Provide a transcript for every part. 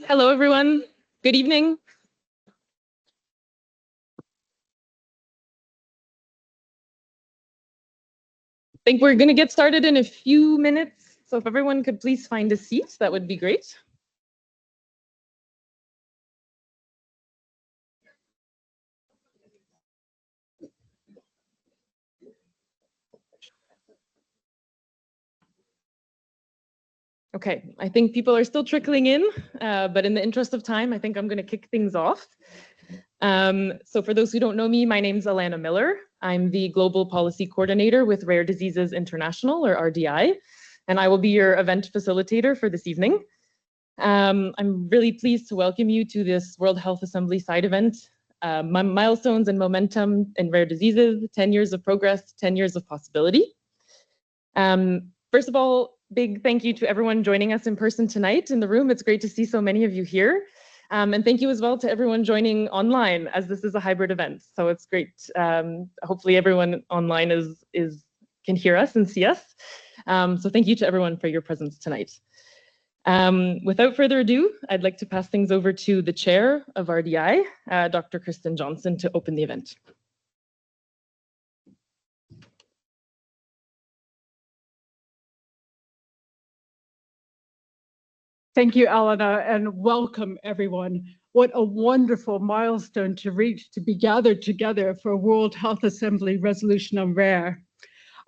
Hello, everyone. Good evening. I think we're going to get started in a few minutes. So if everyone could please find a seat, that would be great. Okay, I think people are still trickling in, but in the interest of time, I think I'm going to kick things off. So for those who don't know me, my name's Alana Miller. I'm the Global Policy Coordinator with Rare Diseases International, or RDI, and I will be your event facilitator for this evening. I'm really pleased to welcome you to this World Health Assembly side event, Milestones and Momentum in Rare Diseases, 10 years of progress, 10 years of possibility. First of all, big thank you to everyone joining us in person tonight in the room. It's great to see so many of you here. And thank you as well to everyone joining online, as this is a hybrid event. So it's great. Hopefully everyone online can hear us and see us. So thank you to everyone for your presence tonight. Without further ado, I'd like to pass things over to the chair of RDI, Dr. Kristen Johnson, to open the event. Thank you, Alana, and welcome everyone. What a wonderful milestone to reach, to be gathered together for a World Health Assembly resolution on rare.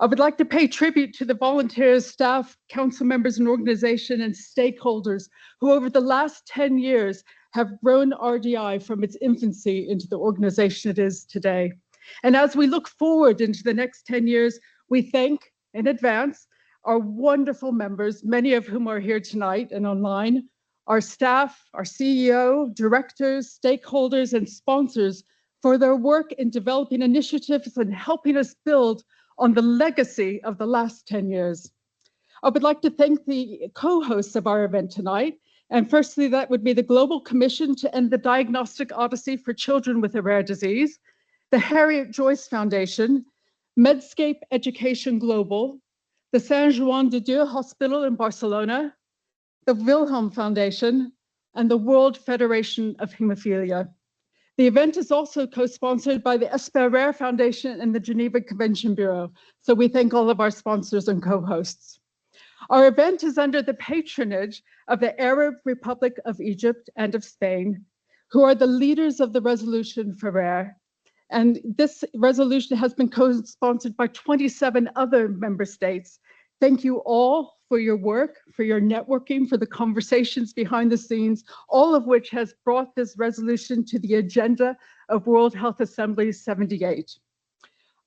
I would like to pay tribute to the volunteers, staff, council members and organization and stakeholders who over the last 10 years have grown RDI from its infancy into the organization it is today. And as we look forward into the next 10 years, we thank in advance our wonderful members, many of whom are here tonight and online, our staff, our CEO, directors, stakeholders, and sponsors for their work in developing initiatives and helping us build on the legacy of the last 10 years. I would like to thank the co-hosts of our event tonight. And firstly, that would be the Global Commission to End the Diagnostic Odyssey for Children with a Rare Disease, the Harriet Joyce Foundation, Medscape Education Global, the Sant Joan de Déu Hospital in Barcelona, the Wilhelm Foundation, and the World Federation of Hemophilia. The event is also co-sponsored by the Esper Rare Foundation and the Geneva Convention Bureau. So we thank all of our sponsors and co-hosts. Our event is under the patronage of the Arab Republic of Egypt and of Spain, who are the leaders of the resolution for rare. And this resolution has been co-sponsored by 27 other member states. Thank you all for your work, for your networking, for the conversations behind the scenes, all of which has brought this resolution to the agenda of World Health Assembly 78.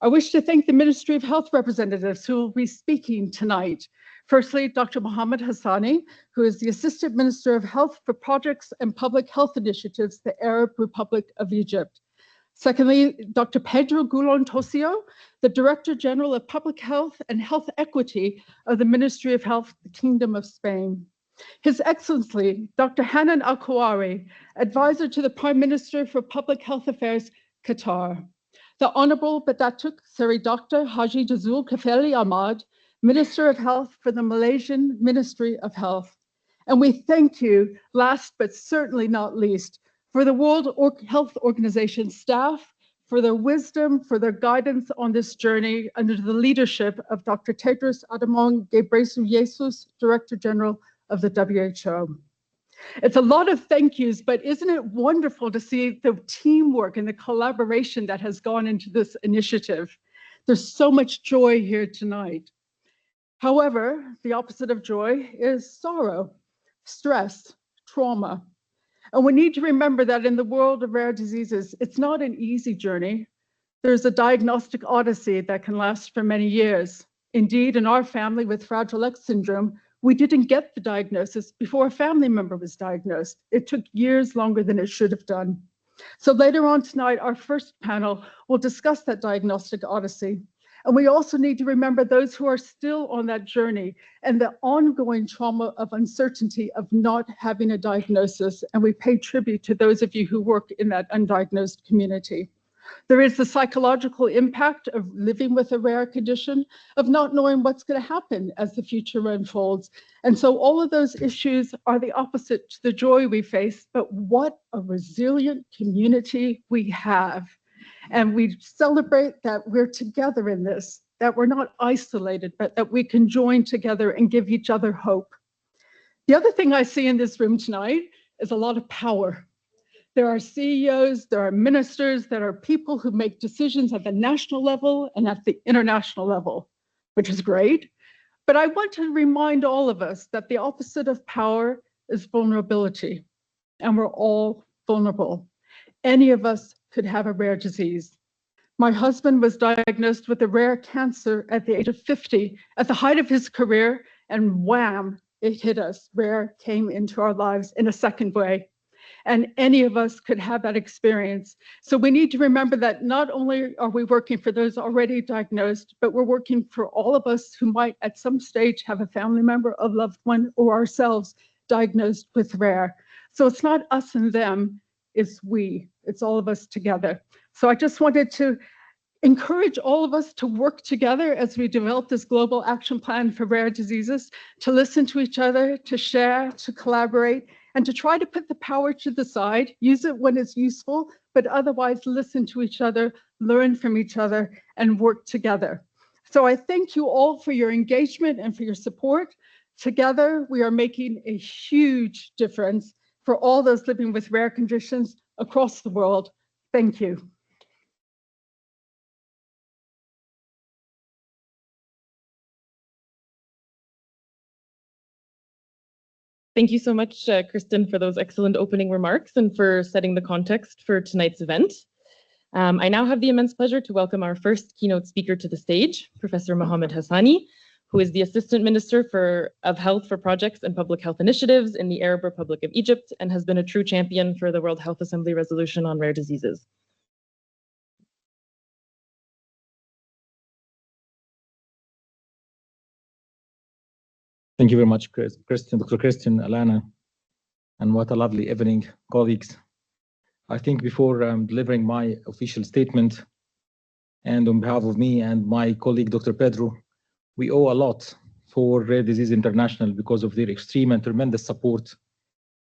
I wish to thank the Ministry of Health representatives who will be speaking tonight. Firstly, Dr. Mohammed Hassani, who is the Assistant Minister of Health for Projects and Public Health Initiatives, the Arab Republic of Egypt. Secondly, Dr. Pedro Gulon Tosio, the Director General of Public Health and Health Equity of the Ministry of Health, the Kingdom of Spain. His Excellency, Dr. Hanan Al-Kouari, Advisor to the Prime Minister for Public Health Affairs, Qatar. The Honorable Badatuk Seri Dr. Haji Jazul Kafeli Ahmad, Minister of Health for the Malaysian Ministry of Health. And we thank you, last but certainly not least, for the World Health Organization staff, for their wisdom, for their guidance on this journey under the leadership of Dr. Tedros Adhanom Ghebreyesus, Director General of the WHO. It's a lot of thank yous, but isn't it wonderful to see the teamwork and the collaboration that has gone into this initiative? There's so much joy here tonight. However, the opposite of joy is sorrow, stress, trauma. And we need to remember that in the world of rare diseases, it's not an easy journey. There's a diagnostic odyssey that can last for many years. Indeed, in our family with Fragile X syndrome, we didn't get the diagnosis before a family member was diagnosed. It took years longer than it should have done. So later on tonight, our first panel will discuss that diagnostic odyssey. And we also need to remember those who are still on that journey and the ongoing trauma of uncertainty of not having a diagnosis. And we pay tribute to those of you who work in that undiagnosed community. There is the psychological impact of living with a rare condition, of not knowing what's going to happen as the future unfolds. And so all of those issues are the opposite to the joy we face, but what a resilient community we have. And we celebrate that we're together in this, that we're not isolated, but that we can join together and give each other hope. The other thing I see in this room tonight is a lot of power. There are CEOs, there are ministers, there are people who make decisions at the national level and at the international level, which is great. But I want to remind all of us that the opposite of power is vulnerability, and we're all vulnerable. Any of us could have a rare disease. My husband was diagnosed with a rare cancer at the age of 50, at the height of his career, and wham, it hit us. Rare came into our lives in a second way. And any of us could have that experience. So we need to remember that not only are we working for those already diagnosed, but we're working for all of us who might at some stage have a family member, a loved one, or ourselves diagnosed with rare. So it's not us and them, it's we, it's all of us together. So I just wanted to encourage all of us to work together as we develop this global action plan for rare diseases, to listen to each other, to share, to collaborate, and to try to put the power to the side, use it when it's useful, but otherwise listen to each other, learn from each other, and work together. So I thank you all for your engagement and for your support. Together, we are making a huge difference for all those living with rare conditions across the world. Thank you. Thank you so much, Kristen, for those excellent opening remarks and for setting the context for tonight's event. I now have the immense pleasure to welcome our first keynote speaker to the stage, Professor Mohammed Hassani, who is the Assistant Minister of Health for Projects and Public Health Initiatives in the Arab Republic of Egypt and has been a true champion for the World Health Assembly Resolution on Rare Diseases. Thank you very much, Kristen, Dr. Kristen, Alana, and what a lovely evening, colleagues. I think before delivering my official statement, and on behalf of me and my colleague, Dr. Pedro, we owe a lot for Rare Disease International because of their extreme and tremendous support,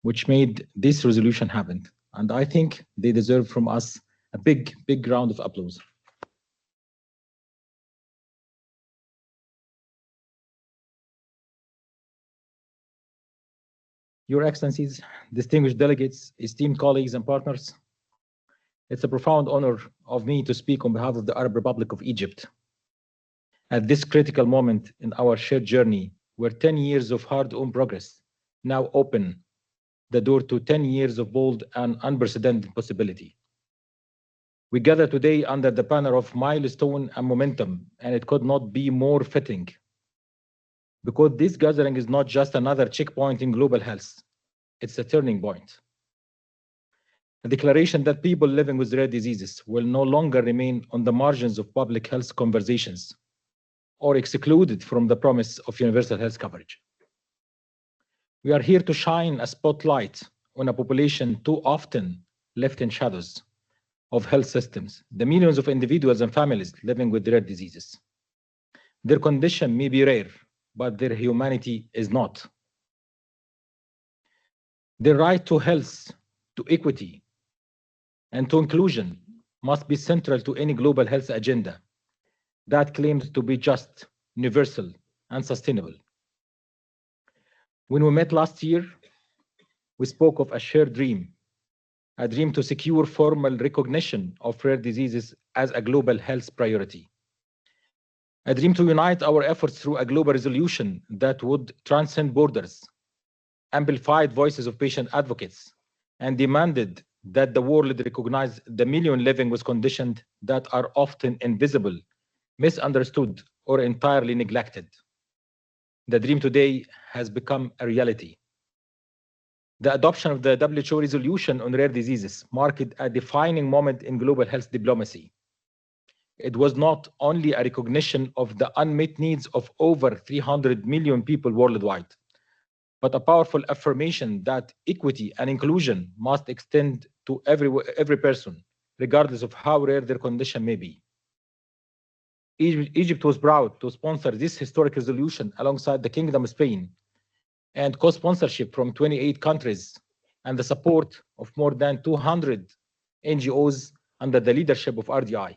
which made this resolution happen. And I think they deserve from us a big, big round of applause. Your Excellencies, distinguished delegates, esteemed colleagues and partners, it's a profound honor of me to speak on behalf of the Arab Republic of Egypt at this critical moment in our shared journey, where 10 years of hard-earned progress now open the door to 10 years of bold and unprecedented possibility. We gather today under the banner of milestone and momentum, and it could not be more fitting, because this gathering is not just another checkpoint in global health, it's a turning point. A declaration that people living with rare diseases will no longer remain on the margins of public health conversations or excluded from the promise of universal health coverage. We are here to shine a spotlight on a population too often left in shadows of health systems, the millions of individuals and families living with rare diseases. Their condition may be rare, but their humanity is not. Their right to health, to equity, and to inclusion must be central to any global health agenda that claims to be just, universal, and sustainable. When we met last year, we spoke of a shared dream, a dream to secure formal recognition of rare diseases as a global health priority, a dream to unite our efforts through a global resolution that would transcend borders, amplified voices of patient advocates, and demanded that the world recognize the million living with conditions that are often invisible, misunderstood, or entirely neglected. The dream today has become a reality. The adoption of the WHO resolution on rare diseases marked a defining moment in global health diplomacy. It was not only a recognition of the unmet needs of over 300 million people worldwide, but a powerful affirmation that equity and inclusion must extend to every person, regardless of how rare their condition may be. Egypt was proud to sponsor this historic resolution alongside the Kingdom of Spain and co-sponsorship from 28 countries and the support of more than 200 NGOs under the leadership of RDI.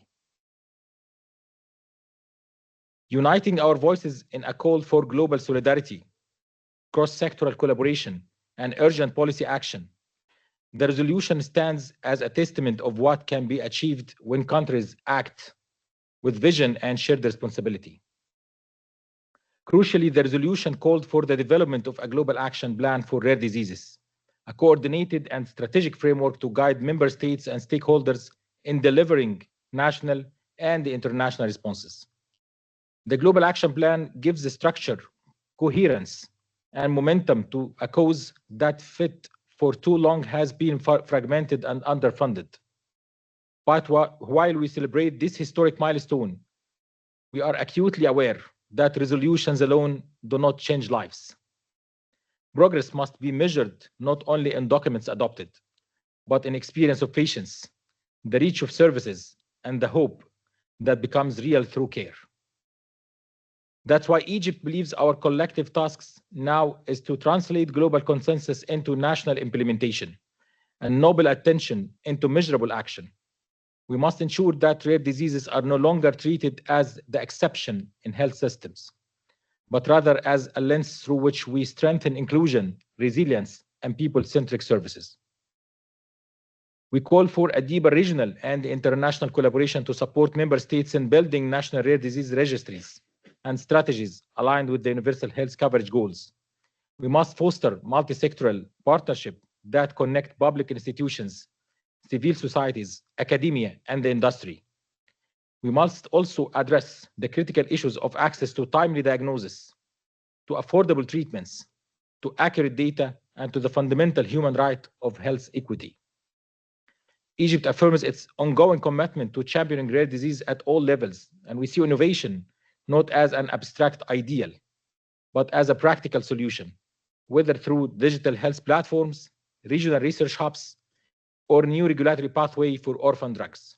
Uniting our voices in a call for global solidarity, cross-sectoral collaboration, and urgent policy action, the resolution stands as a testament of what can be achieved when countries act with vision and shared responsibility. Crucially, the resolution called for the development of a global action plan for rare diseases, a coordinated and strategic framework to guide member states and stakeholders in delivering national and international responses. The Global Action Plan gives the structure, coherence, and momentum to a cause that for too long has been fragmented and underfunded. But while we celebrate this historic milestone, we are acutely aware that resolutions alone do not change lives. Progress must be measured not only in documents adopted, but in experience of patients, the reach of services, and the hope that becomes real through care. That's why Egypt believes our collective tasks now is to translate global consensus into national implementation and noble attention into measurable action. We must ensure that rare diseases are no longer treated as the exception in health systems, but rather as a lens through which we strengthen inclusion, resilience, and people-centric services. We call for a deeper regional and international collaboration to support member states in building national rare disease registries and strategies aligned with the universal health coverage goals. We must foster multi-sectoral partnership that connect public institutions, civil societies, academia, and the industry. We must also address the critical issues of access to timely diagnosis, to affordable treatments, to accurate data, and to the fundamental human right of health equity. Egypt affirms its ongoing commitment to championing rare disease at all levels, and we see innovation not as an abstract ideal, but as a practical solution, whether through digital health platforms, regional research hubs, or new regulatory pathway for orphan drugs.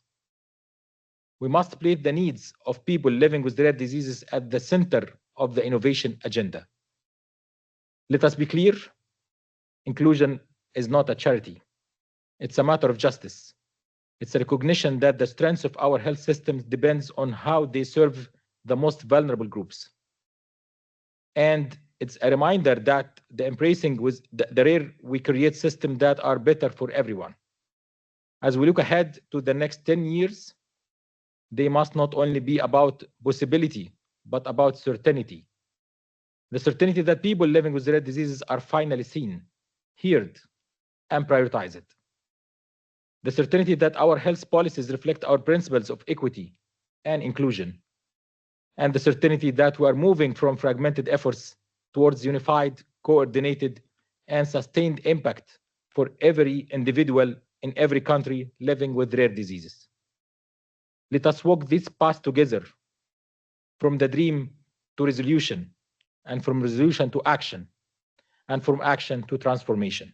We must place the needs of people living with rare diseases at the center of the innovation agenda. Let us be clear, inclusion is not a charity. It's a matter of justice. It's a recognition that the strength of our health systems depends on how they serve the most vulnerable groups. And it's a reminder that the embracing with the rare, we create systems that are better for everyone. As we look ahead to the next 10 years, they must not only be about possibility, but about certainty. The certainty that people living with rare diseases are finally seen, heard, and prioritized. The certainty that our health policies reflect our principles of equity and inclusion. And the certainty that we are moving from fragmented efforts towards unified, coordinated, and sustained impact for every individual in every country living with rare diseases. Let us walk this path together, from the dream to resolution, and from resolution to action, and from action to transformation.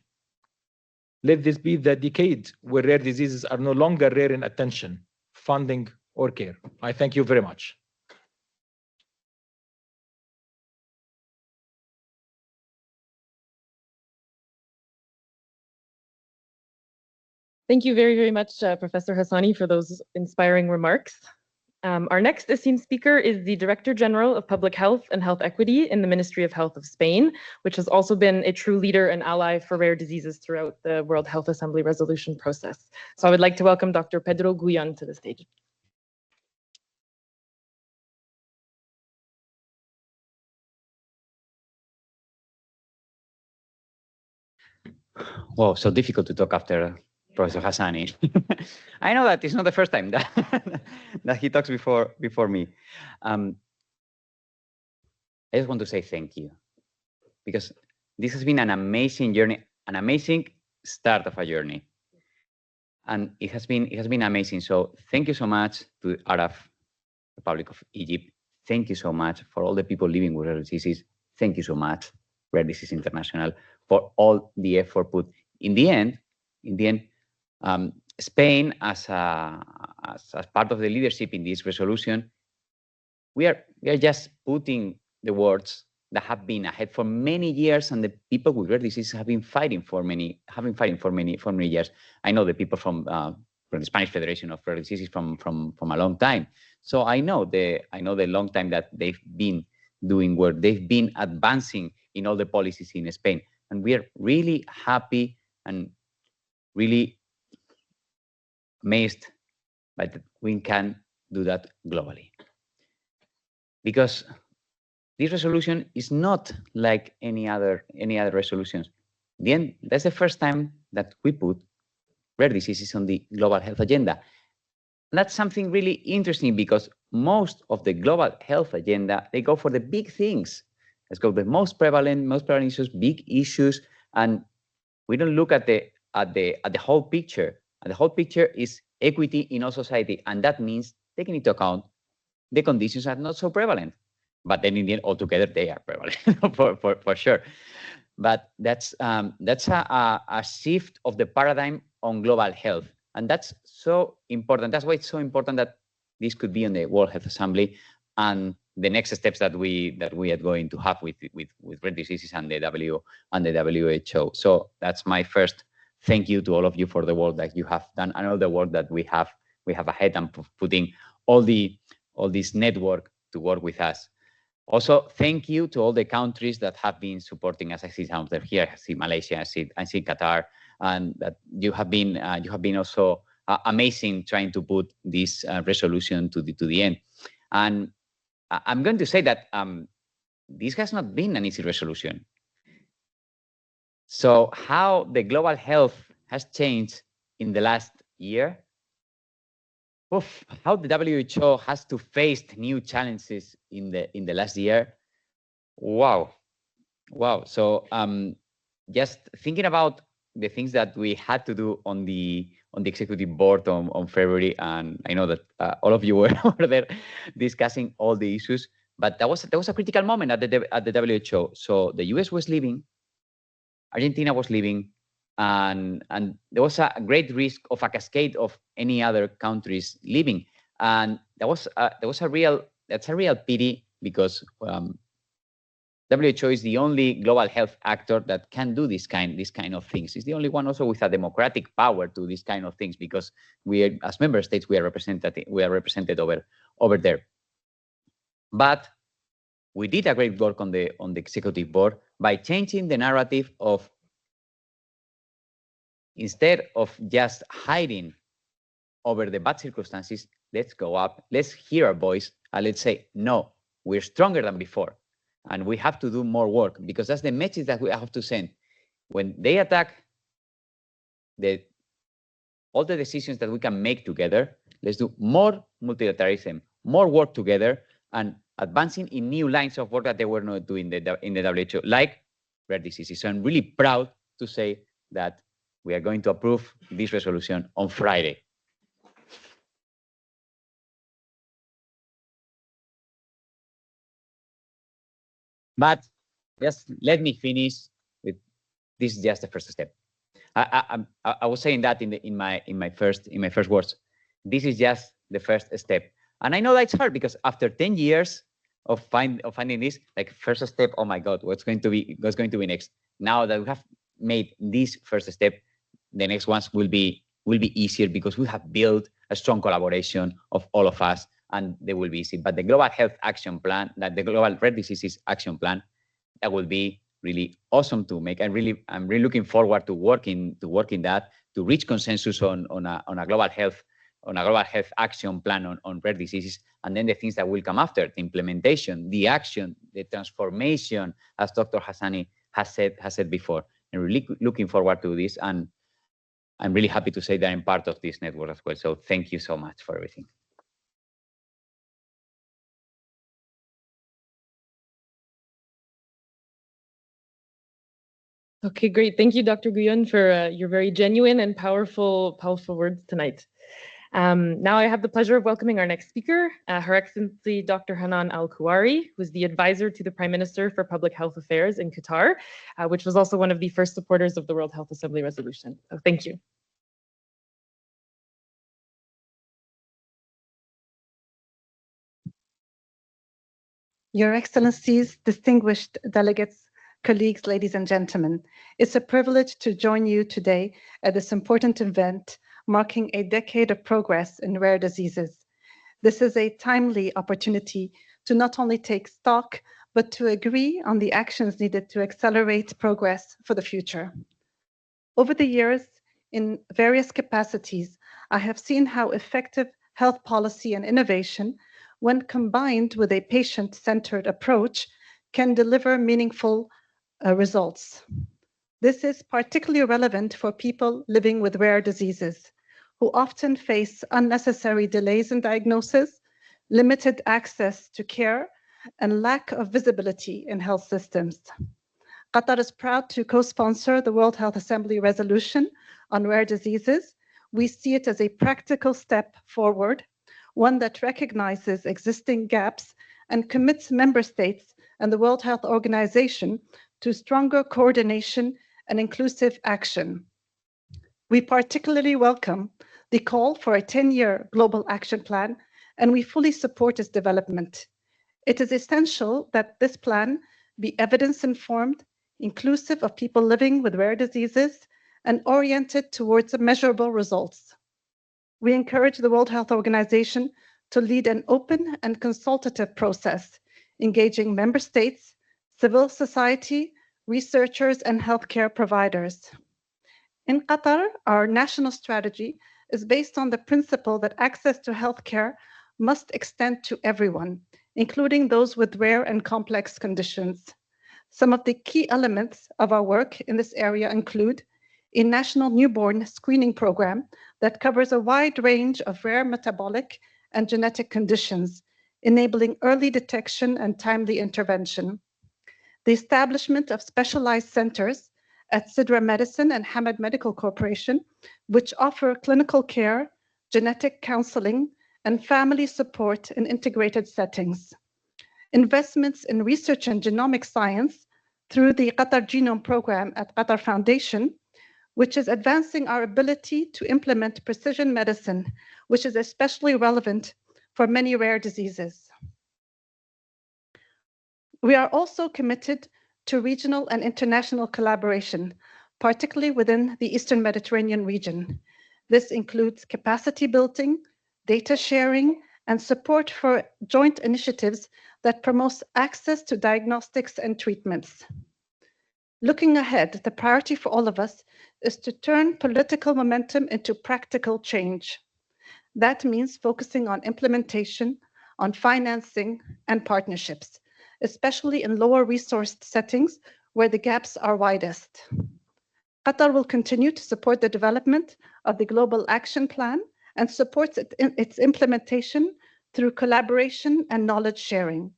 Let this be the decade where rare diseases are no longer rare in attention, funding, or care. I thank you very much. Thank you very, very much, Professor Hassani, for those inspiring remarks. Our next esteemed speaker is the Director General of Public Health and Health Equity in the Ministry of Health of Spain, which has also been a true leader and ally for rare diseases throughout the World Health Assembly resolution process. So I would like to welcome Dr. Pedro Guyon to the stage. Wow, so difficult to talk after Professor Hassani. I know that it's not the first time that he talks before me. I just want to say thank you, because this has been an amazing journey, an amazing start of a journey, and it has been amazing. So thank you so much to Arab Republic of Egypt. Thank you so much for all the people living with rare diseases. Thank you so much, Rare Disease International, for all the effort put. In the end, Spain, as part of the leadership in this resolution, we are just putting the words that have been ahead for many years, and the people with rare diseases have been fighting for many years. I know the people from the Spanish Federation of Rare Diseases from a long time. So I know the long time that they've been doing work. They've been advancing in all the policies in Spain, and we are really happy and really amazed that we can do that globally. Because this resolution is not like any other resolutions. In the end, that's the first time that we put rare diseases on the global health agenda. That's something really interesting because most of the global health agenda, they go for the big things. Let's go the most prevalent issues, big issues, and we don't look at the whole picture. And the whole picture is equity in our society, and that means taking into account the conditions are not so prevalent, but then in the end, altogether they are prevalent for sure. But that's a shift of the paradigm on global health, and that's so important. That's why it's so important that this could be on the World Health Assembly and the next steps that we are going to have with rare diseases and the WHO. So that's my first thank you to all of you for the work that you have done and all the work that we have ahead and putting all this network to work with us. Also, thank you to all the countries that have been supporting us. I see some of them here. I see Malaysia. I see Qatar, and that you have been also amazing trying to put this resolution to the end. And I'm going to say that this has not been an easy resolution. So how the global health has changed in the last year? How the WHO has to face new challenges in the last year. Wow. So just thinking about the things that we had to do on the executive board on February, and I know that all of you were there discussing all the issues, but there was a critical moment at the WHO. So the US was leaving, Argentina was leaving, and there was a great risk of a cascade of any other countries leaving, and that's a real pity because WHO is the only global health actor that can do this kind of things. It's the only one also with a democratic power to this kind of things because we are, as member states, we are represented over there. But we did a great work on the executive board by changing the narrative of, instead of just hiding over the bad circumstances, let's go up, let's hear our voice, and let's say, no, we're stronger than before. And we have to do more work because that's the message that we have to send. When they attack all the decisions that we can make together, let's do more multilateralism, more work together, and advancing in new lines of work that they were not doing in the WHO, like rare diseases. So I'm really proud to say that we are going to approve this resolution on Friday. But just let me finish with this is just the first step. I was saying that in my first words. This is just the first step, and I know that's hard because after 10 years of finding this, like first step, oh my God, what's going to be next? Now that we have made this first step, the next ones will be easier because we have built a strong collaboration of all of us, and they will be easy. But the Global Health Action Plan, the Global Rare Diseases Action Plan, that will be really awesome to make. I'm really looking forward to working that to reach consensus on a global health action plan on rare diseases, and then the things that will come after, the implementation, the action, the transformation, as Dr. Hassani has said before. And really looking forward to this, and I'm really happy to say that I'm part of this network as well. So thank you so much for everything. Okay, great. Thank you, Dr. Guyon, for your very genuine and powerful words tonight. Now I have the pleasure of welcoming our next speaker, Her Excellency Dr. Hanan Al-Kuwari, who is the advisor to the Prime Minister for Public Health Affairs in Qatar, which was also one of the first supporters of the World Health Assembly resolution. So thank you. Your Excellencies, distinguished delegates, colleagues, ladies and gentlemen, it's a privilege to join you today at this important event marking a decade of progress in rare diseases. This is a timely opportunity to not only take stock, but to agree on the actions needed to accelerate progress for the future. Over the years, in various capacities, I have seen how effective health policy and innovation, when combined with a patient-centered approach, can deliver meaningful results. This is particularly relevant for people living with rare diseases, who often face unnecessary delays in diagnosis, limited access to care, and lack of visibility in health systems. Qatar is proud to co-sponsor the World Health Assembly resolution on rare diseases. We see it as a practical step forward, one that recognizes existing gaps and commits member states and the World Health Organization to stronger coordination and inclusive action. We particularly welcome the call for a 10-year global action plan, and we fully support its development. It is essential that this plan be evidence-informed, inclusive of people living with rare diseases, and oriented towards measurable results. We encourage the World Health Organization to lead an open and consultative process, engaging member states, civil society, researchers, and healthcare providers. In Qatar, our national strategy is based on the principle that access to healthcare must extend to everyone, including those with rare and complex conditions. Some of the key elements of our work in this area include a national newborn screening program that covers a wide range of rare metabolic and genetic conditions, enabling early detection and timely intervention. The establishment of specialized centers at Sidra Medicine and Hamad Medical Corporation, which offer clinical care, genetic counseling, and family support in integrated settings. Investments in research and genomic science through the Qatar Genome Program at Qatar Foundation, which is advancing our ability to implement precision medicine, which is especially relevant for many rare diseases. We are also committed to regional and international collaboration, particularly within the Eastern Mediterranean region. This includes capacity building, data sharing, and support for joint initiatives that promote access to diagnostics and treatments. Looking ahead, the priority for all of us is to turn political momentum into practical change. That means focusing on implementation, on financing, and partnerships, especially in lower resourced settings where the gaps are widest. Qatar will continue to support the development of the Global Action Plan and supports its implementation through collaboration and knowledge sharing.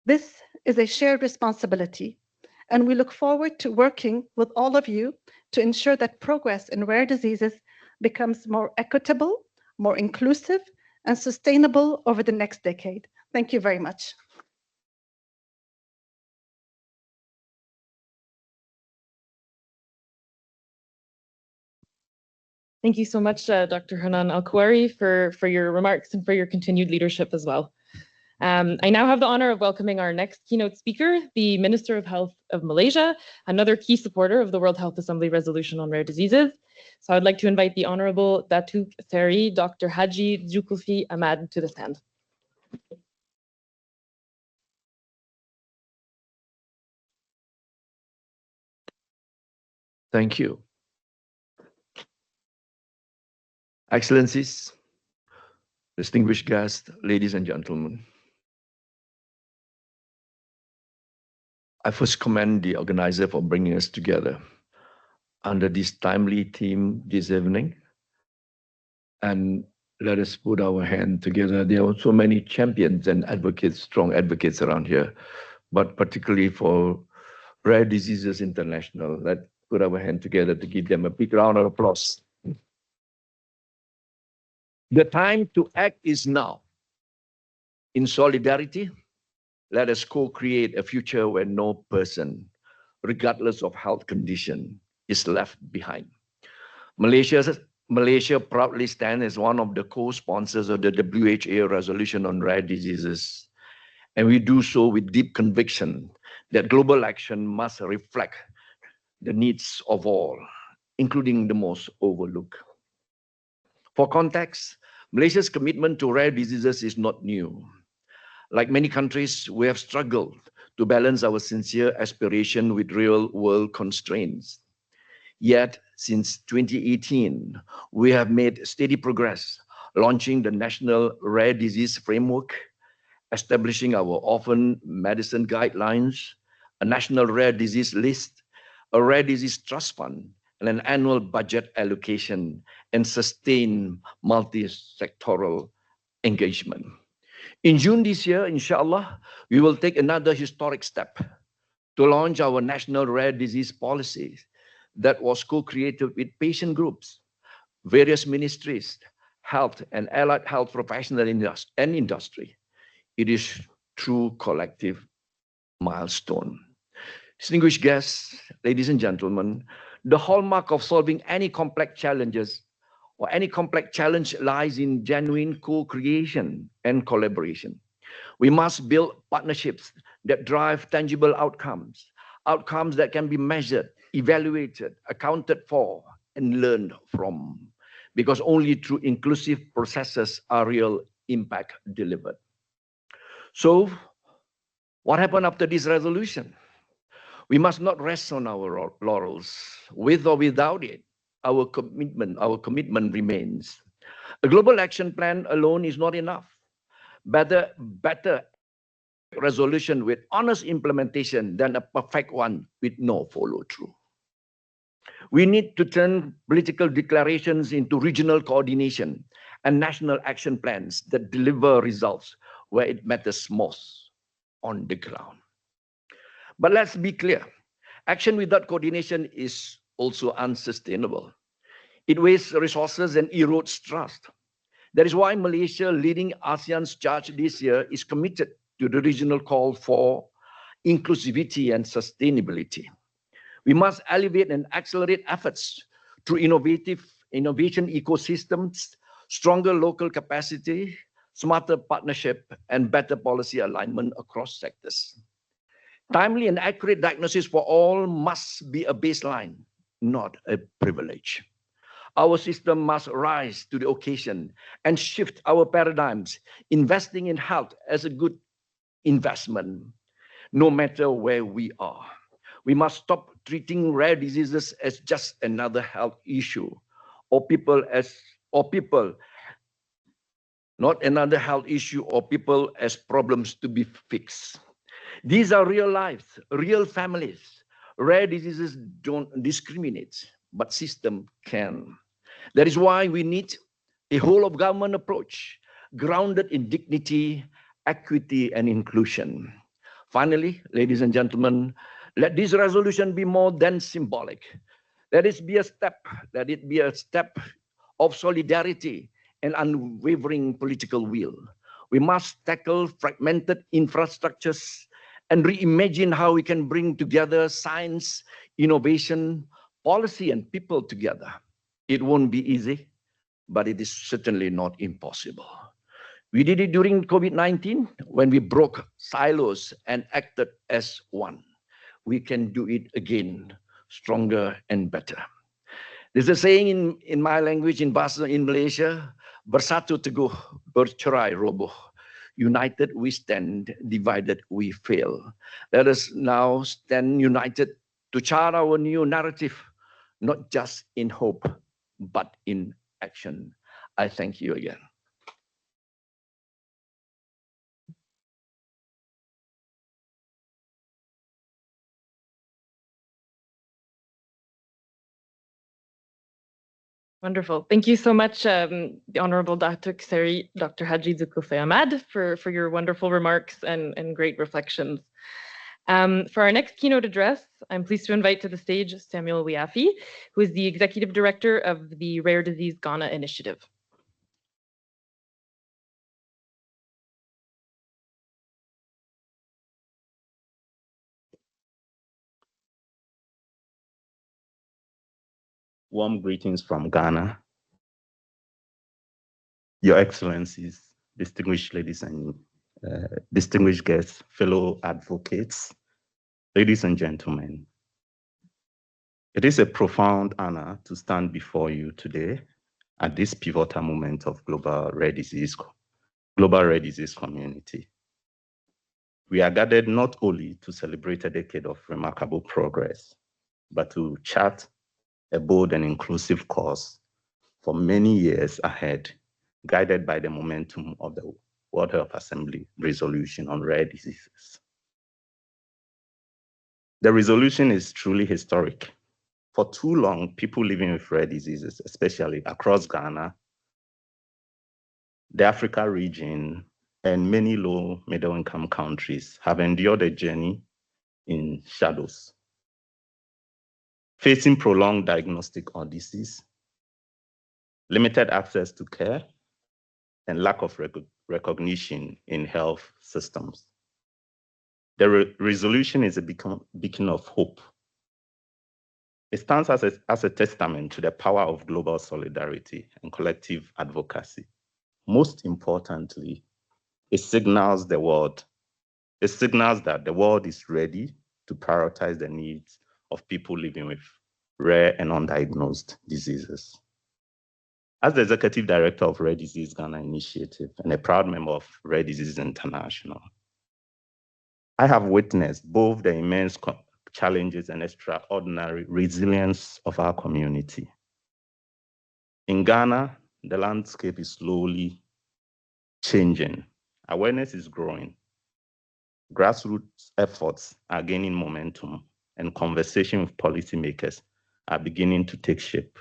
This is a shared responsibility, and we look forward to working with all of you to ensure that progress in rare diseases becomes more equitable, more inclusive, and sustainable over the next decade. Thank you very much. Thank you so much, Dr. Hanan Al-Kuwari, for your remarks and for your continued leadership as well. I now have the honor of welcoming our next keynote speaker, the Minister of Health of Malaysia, another key supporter of the World Health Assembly resolution on rare diseases. So I'd like to invite the Honorable Datuk Seri Dr. Haji Zulkifli Ahmad to the stand. Thank you. Excellencies, distinguished guests, ladies and gentlemen. I first commend the organizer for bringing us together under this timely theme this evening. And let us put our hand together. There are so many champions and advocates, strong advocates around here, but particularly for Rare Diseases International. Let's put our hand together to give them a big round of applause. The time to act is now. In solidarity, let us co-create a future where no person, regardless of health condition, is left behind. Malaysia proudly stands as one of the co-sponsors of the WHO resolution on rare diseases. And we do so with deep conviction that global action must reflect the needs of all, including the most overlooked. For context, Malaysia's commitment to rare diseases is not new. Like many countries, we have struggled to balance our sincere aspiration with real-world constraints. Yet, since 2018, we have made steady progress, launching the National Rare Disease Framework, establishing our orphan medicine guidelines, a national rare disease list, a rare disease trust fund, and an annual budget allocation, and sustained multi-sectoral engagement. In June this year, inshallah, we will take another historic step to launch our national rare disease policy that was co-created with patient groups, various ministries, health and allied health professionals and industry. It is true collective milestone. Distinguished guests, ladies and gentlemen, the hallmark of solving any complex challenges or any complex challenge lies in genuine co-creation and collaboration. We must build partnerships that drive tangible outcomes, outcomes that can be measured, evaluated, accounted for, and learned from, because only through inclusive processes are real impact delivered. So, what happened after this resolution? We must not rest on our laurels. With or without it, our commitment remains. A global action plan alone is not enough. Better resolution with honest implementation than a perfect one with no follow-through. We need to turn political declarations into regional coordination and national action plans that deliver results where it matters most, on the ground. But let's be clear, action without coordination is also unsustainable. It wastes resources and erodes trust. That is why Malaysia, leading ASEAN's charge this year, is committed to the regional call for inclusivity and sustainability. We must elevate and accelerate efforts through innovation ecosystems, stronger local capacity, smarter partnership, and better policy alignment across sectors. Timely and accurate diagnosis for all must be a baseline, not a privilege. Our system must rise to the occasion and shift our paradigms, investing in health as a good investment, no matter where we are. We must stop treating rare diseases as just another health issue, or not another health issue, or people as problems to be fixed. These are real lives, real families. Rare diseases don't discriminate, but system can. That is why we need a whole of government approach, grounded in dignity, equity, and inclusion. Finally, ladies and gentlemen, let this resolution be more than symbolic. Let it be a step of solidarity and unwavering political will. We must tackle fragmented infrastructures and reimagine how we can bring together science, innovation, policy, and people together. It won't be easy, but it is certainly not impossible. We did it during COVID-19 when we broke silos and acted as one. We can do it again, stronger and better. There's a saying in my language, in Bahasa in Malaysia, bersatu teguh, bercerai roboh. United we stand, divided we fail. Let us now stand united to chart our new narrative, not just in hope, but in action. I thank you again. Wonderful. Thank you so much, the Honorable Dr. Kseri, Dr. Haji Zulkifli Ahmad, for your wonderful remarks and great reflections. For our next keynote address, I'm pleased to invite to the stage Samuel Wiafi, who is the Executive Director of the Rare Disease Ghana Initiative. Warm greetings from Ghana. Your Excellencies, distinguished ladies and distinguished guests, fellow advocates, ladies and gentlemen. It is a profound honor to stand before you today at this pivotal moment of global rare disease community. We are gathered not only to celebrate a decade of remarkable progress, but to chart a bold and inclusive course for many years ahead, guided by the momentum of the World Health Assembly resolution on rare diseases. The resolution is truly historic. For too long, people living with rare diseases, especially across Ghana, the Africa region, and many low middle income countries have endured a journey in shadows, facing prolonged diagnostic odysseys, limited access to care, and lack of recognition in health systems. The resolution is a beacon of hope. It stands as a testament to the power of global solidarity and collective advocacy. Most importantly, it signals that the world is ready to prioritize the needs of people living with rare and undiagnosed diseases. As the Executive Director of Rare Disease Ghana Initiative and a proud member of Rare Disease International, I have witnessed both the immense challenges and extraordinary resilience of our community. In Ghana, the landscape is slowly changing. Awareness is growing. Grassroots efforts are gaining momentum, and conversation with policymakers are beginning to take shape.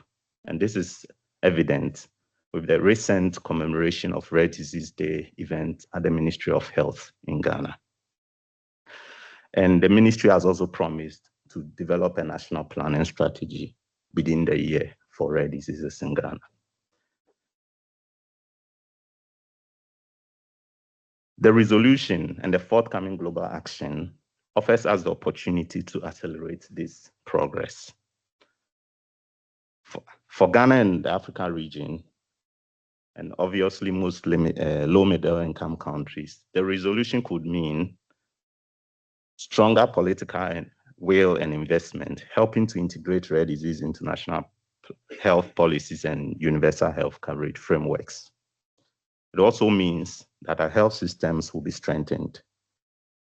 And this is evident with the recent commemoration of Rare Disease Day event at the Ministry of Health in Ghana. And the ministry has also promised to develop a national plan and strategy within the year for rare diseases in Ghana. The resolution and the forthcoming global action offers us the opportunity to accelerate this progress. For Ghana and the African region, and obviously most low middle income countries, the resolution could mean stronger political will and investment, helping to integrate rare disease into national health policies and universal health coverage frameworks. It also means that our health systems will be strengthened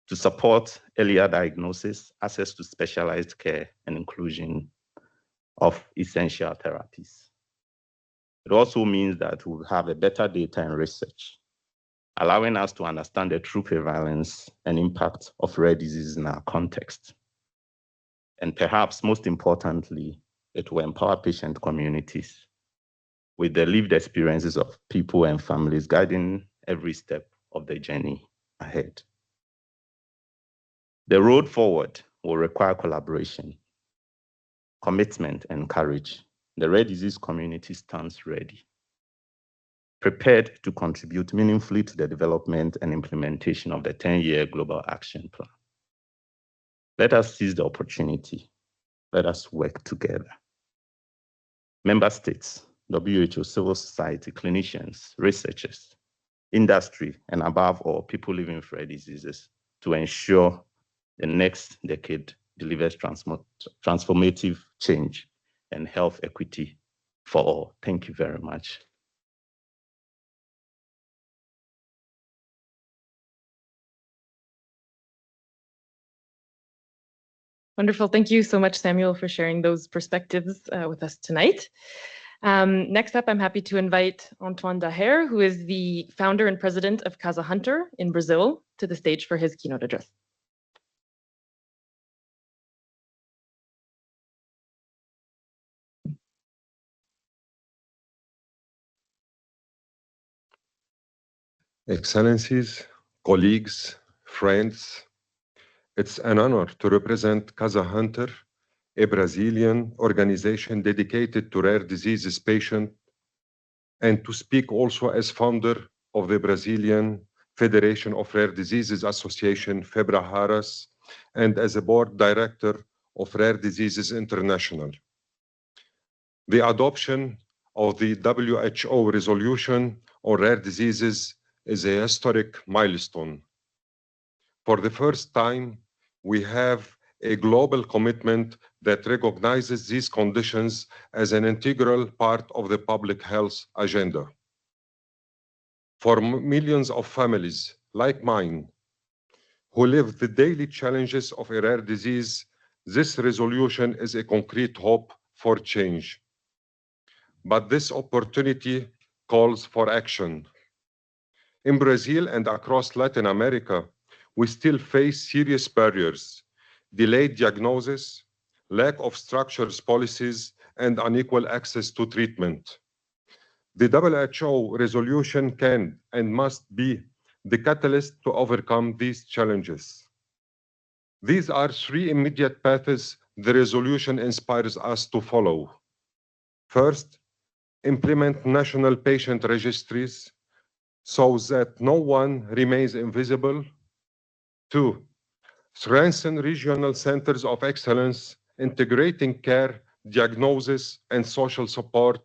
to support earlier diagnosis, access to specialized care, and inclusion of essential therapies. It also means that we'll have a better data and research, allowing us to understand the true prevalence and impact of rare diseases in our context. And perhaps most importantly, it will empower patient communities with the lived experiences of people and families guiding every step of the journey ahead. The road forward will require collaboration, commitment, and courage. The rare disease community stands ready, prepared to contribute meaningfully to the development and implementation of the 10-year Global Action Plan. Let us seize the opportunity. Let us work together. Member states, WHO, civil society, clinicians, researchers, industry, and above all, people living with rare diseases to ensure the next decade delivers transformative change and health equity for all. Thank you very much. Wonderful. Thank you so much, Samuel, for sharing those perspectives with us tonight. Next up, I'm happy to invite Antoine Daher, who is the founder and president of Casa Hunter in Brazil, to the stage for his keynote address. Excellencies, colleagues, friends, it's an honor to represent Casa Hunter, a Brazilian organization dedicated to rare diseases patients, and to speak also as founder of the Brazilian Federation of Rare Diseases Association, FEBRA-HARAS, and as a board director of Rare Diseases International. The adoption of the WHO resolution on rare diseases is a historic milestone. For the first time, we have a global commitment that recognizes these conditions as an integral part of the public health agenda. For millions of families like mine, who live the daily challenges of a rare disease, this resolution is a concrete hope for change. But this opportunity calls for action. In Brazil and across Latin America, we still face serious barriers, delayed diagnosis, lack of structures policies, and unequal access to treatment. The WHO resolution can and must be the catalyst to overcome these challenges. These are three immediate paths the resolution inspires us to follow. First, implement national patient registries so that no one remains invisible. Two, strengthen regional centers of excellence, integrating care, diagnosis, and social support.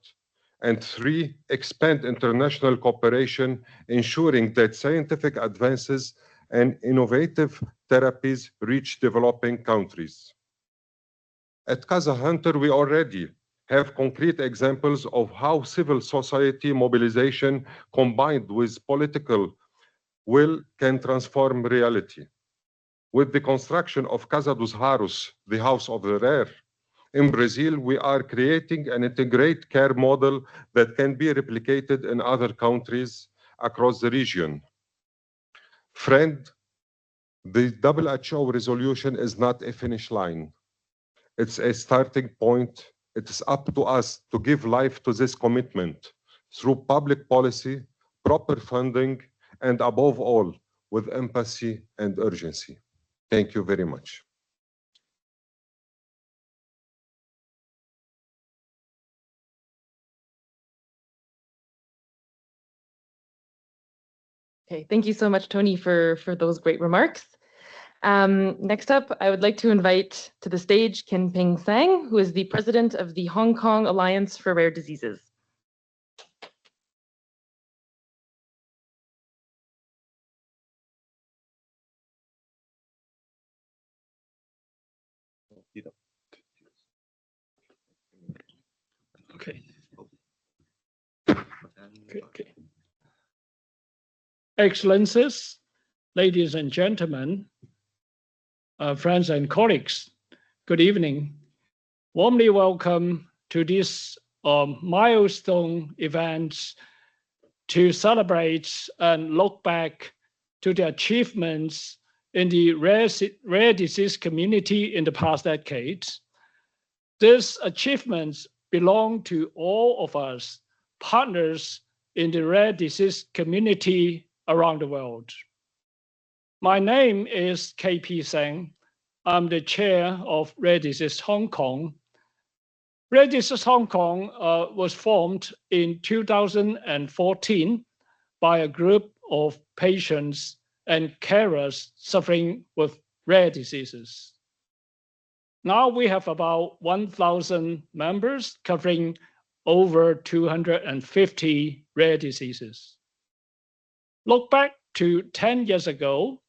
And three, expand international cooperation, ensuring that scientific advances and innovative therapies reach developing countries. At Casa Hunter, we already have concrete examples of how civil society mobilization combined with political will can transform reality. With the construction of Casa dos Raros, the House of the Rare, in Brazil, we are creating an integrated care model that can be replicated in other countries across the region. Friend, the WHO resolution is not a finish line. It's a starting point. It is up to us to give life to this commitment through public policy, proper funding, and above all, with empathy and urgency. Thank you very much. Okay, thank you so much, Tony, for those great remarks. Next up, I would like to invite to the stage Kin Ping Sang, who is the president of the Hong Kong Alliance for Rare Diseases. Okay. Okay. Excellencies, ladies and gentlemen, friends and colleagues, good evening. Warmly welcome to this milestone event to celebrate and look back to the achievements in the rare disease community in the past decade. These achievements belong to all of us, partners in the rare disease community around the world. My name is KP Sang. I'm the chair of Rare Disease Hong Kong. Rare Disease Hong Kong was formed in 2014 by a group of patients and carers suffering with rare diseases. Now we have about 1,000 members covering over 250 rare diseases. Look back to 10 years ago,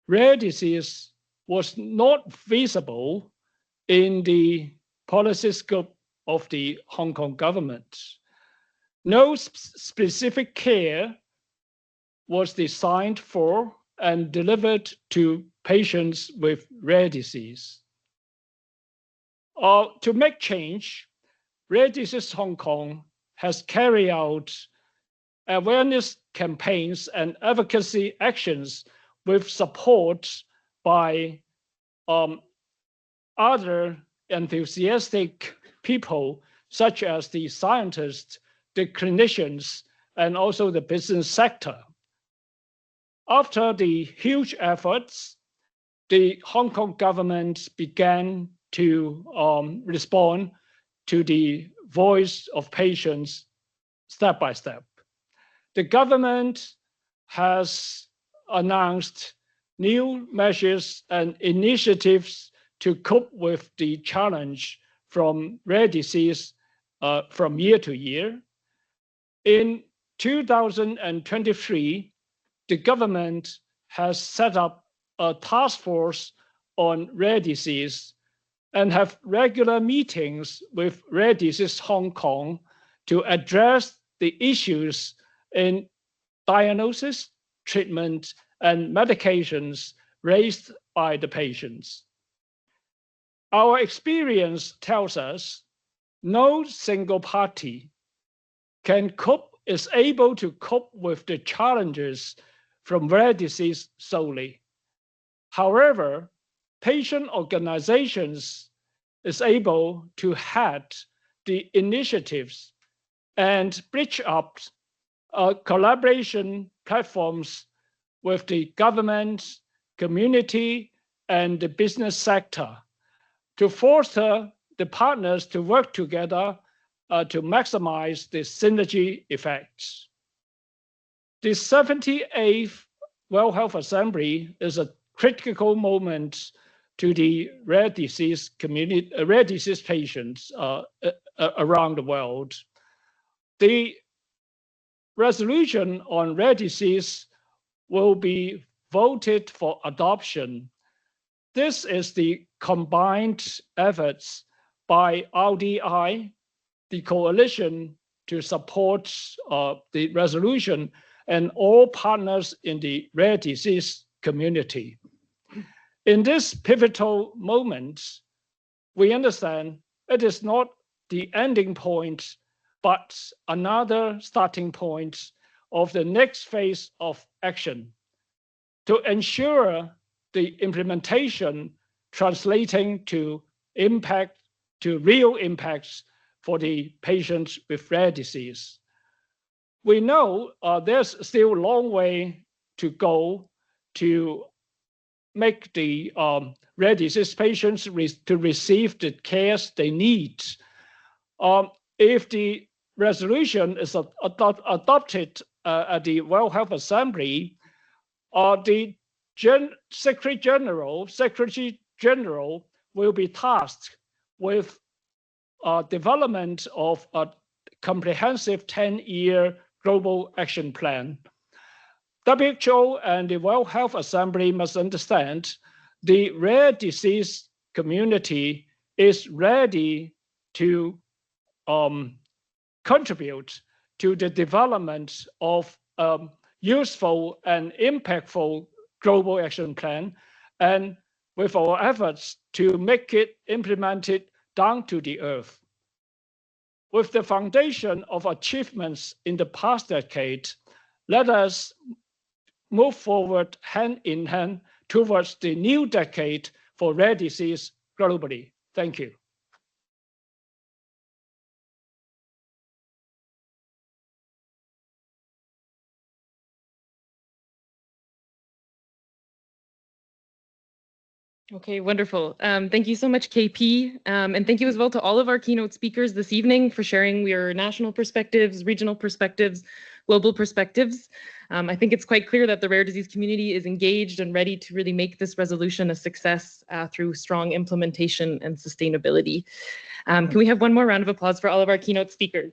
rare disease was not visible in the policy scope of the Hong Kong government. No specific care was designed for and delivered to patients with rare disease. To make change, Rare Disease Hong Kong has carried out awareness campaigns and advocacy actions with support by other enthusiastic people, such as the scientists, the clinicians, and also the business sector. After the huge efforts, the Hong Kong government began to respond to the voice of patients step by step. The government has announced new measures and initiatives to cope with the challenge from rare disease from year to year. In 2023, the government has set up a task force on rare disease and have regular meetings with Rare Disease Hong Kong to address the issues in diagnosis, treatment, and medications raised by the patients. Our experience tells us no single party is able to cope with the challenges from rare disease solely. However, patient organizations is able to head the initiatives and bridge up collaboration platforms with the government, community, and the business sector to foster the partners to work together to maximize the synergy effects. The 78th World Health Assembly is a critical moment to the rare disease community, rare disease patients around the world. The resolution on rare disease will be voted for adoption. This is the combined efforts by RDI, the coalition to support the resolution, and all partners in the rare disease community. In this pivotal moment, we understand it is not the ending point, but another starting point of the next phase of action to ensure the implementation translating to impact, to real impacts for the patients with rare disease. We know there's still a long way to go to make the rare disease patients to receive the cares they need. If the resolution is adopted at the World Health Assembly, the Secretary General will be tasked with development of a comprehensive 10-year global action plan. WHO and the World Health Assembly must understand the rare disease community is ready to contribute to the development of useful and impactful global action plan, and with our efforts to make it implemented down to the earth. With the foundation of achievements in the past decade, let us move forward hand in hand towards the new decade for rare disease globally. Thank you. Okay, wonderful. Thank you so much, KP. And thank you as well to all of our keynote speakers this evening for sharing your national perspectives, regional perspectives, global perspectives. I think it's quite clear that the rare disease community is engaged and ready to really make this resolution a success through strong implementation and sustainability. Can we have one more round of applause for all of our keynote speakers?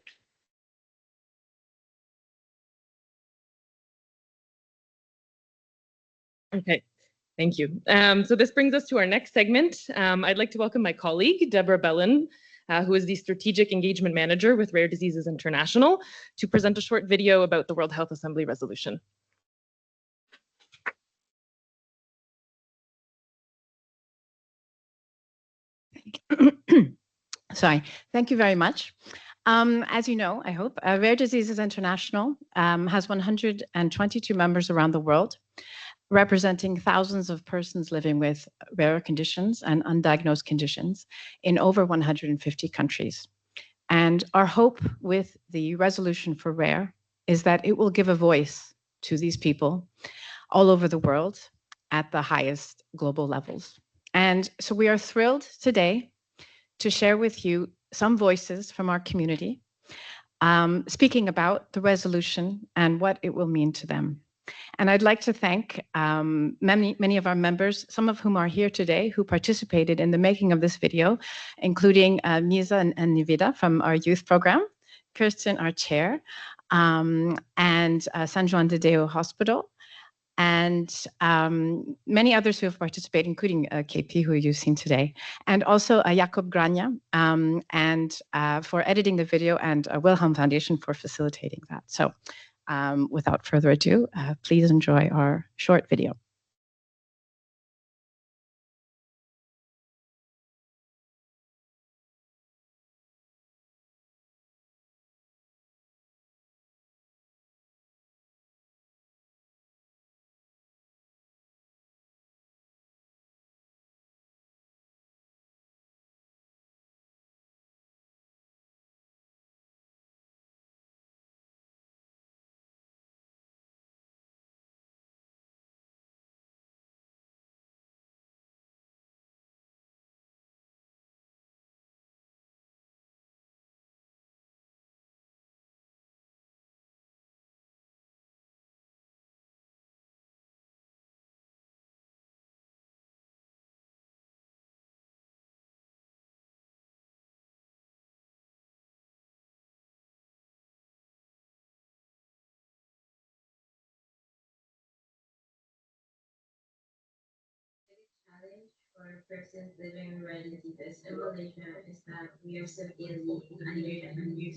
Okay. Thank you. So this brings us to our next segment. I'd like to welcome my colleague, Deborah Bellin, who is the Strategic Engagement Manager with Rare Diseases International, to present a short video about the World Health Assembly resolution. Sorry, thank you very much. As you know, I hope, Rare Diseases International has 122 members around the world, representing thousands of persons living with rare conditions and undiagnosed conditions in over 150 countries. And our hope with the resolution for rare is that it will give a voice to these people all over the world at the highest global levels. And so we are thrilled today to share with you some voices from our community, speaking about the resolution and what it will mean to them. And I'd like to thank many of our members, some of whom are here today, who participated in the making of this video, including Misa and Nivida from our youth program, Kirsten, our chair, and San Juan de Deo Hospital, and many others who have participated, including KP, who you've seen today, and also Jakob Grania, and for editing the video, and Wilhelm Foundation for facilitating that. So without further ado, please enjoy our short video. For persons living with rare diseases in Malaysia is that we are severely underdiagnosed.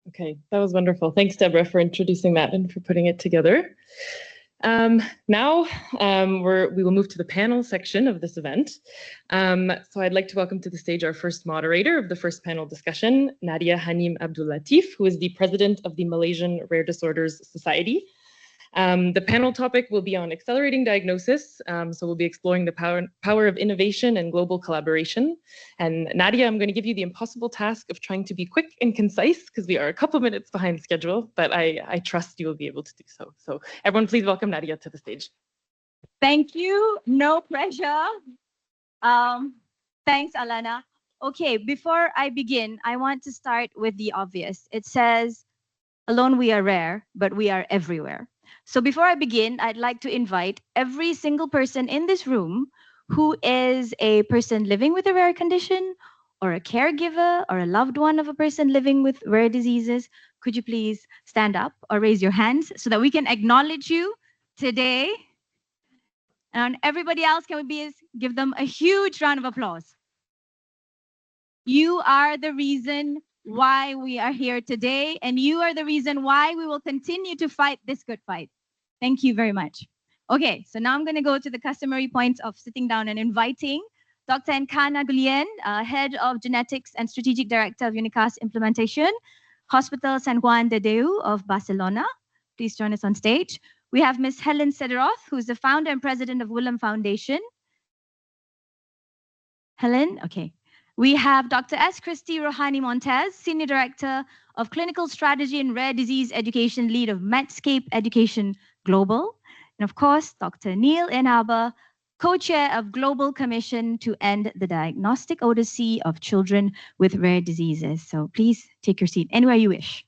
Okay, that was wonderful. Thanks, Deborah, for introducing that and for putting it together. Now we will move to the panel section of this event. So I'd like to welcome to the stage our first moderator of the first panel discussion, Nadia Hanim Abdul Latif, who is the president of the Malaysian Rare Disorders Society. The panel topic will be on accelerating diagnosis. So we'll be exploring the power of innovation and global collaboration. And Nadia, I'm going to give you the impossible task of trying to be quick and concise because we are a couple minutes behind schedule, but I trust you will be able to do so. So everyone, please welcome Nadia to the stage. Thank you. No pressure. Thanks, Alana. Okay, before I begin, I want to start with the obvious. It says, alone we are rare, but we are everywhere. So before I begin, I'd like to invite every single person in this room who is a person living with a rare condition or a caregiver or a loved one of a person living with rare diseases. Could you please stand up or raise your hands so that we can acknowledge you today? And everybody else, can we give them a huge round of applause? You are the reason why we are here today, and you are the reason why we will continue to fight this good fight. Thank you very much. Okay, so now I'm going to go to the customary points of sitting down and inviting Dr. Enkana Gulien, Head of Genetics and Strategic Director of Unicast Implementation, Hospital San Juan de Deu of Barcelona. Please join us on stage. We have Ms. Helen Sederoth, who's the founder and president of Willem Foundation. Helen, okay. We have Dr. S. Christy Rohani Montez, Senior Director of Clinical Strategy and Rare Disease Education, Lead of Medscape Education Global. And of course, Dr. Neil Inhaber, Co-Chair of Global Commission to End the Diagnostic Odyssey of Children with Rare Diseases. So please take your seat anywhere you wish.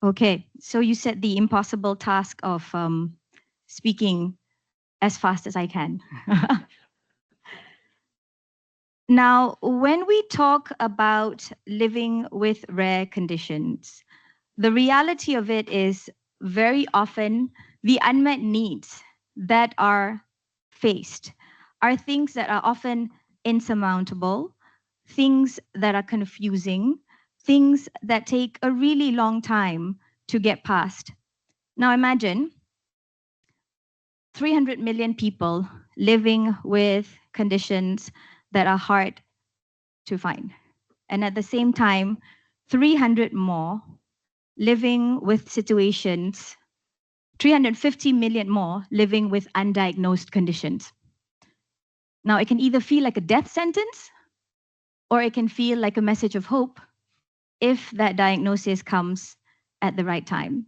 Okay, so you set the impossible task of speaking as fast as I can. Now, when we talk about living with rare conditions, the reality of it is very often the unmet needs that are faced are things that are often insurmountable, things that are confusing, things that take a really long time to get past. Now imagine 300 million people living with conditions that are hard to find. And at the same time, 300 more living with situations, 350 million more living with undiagnosed conditions. Now, it can either feel like a death sentence, or it can feel like a message of hope if that diagnosis comes at the right time.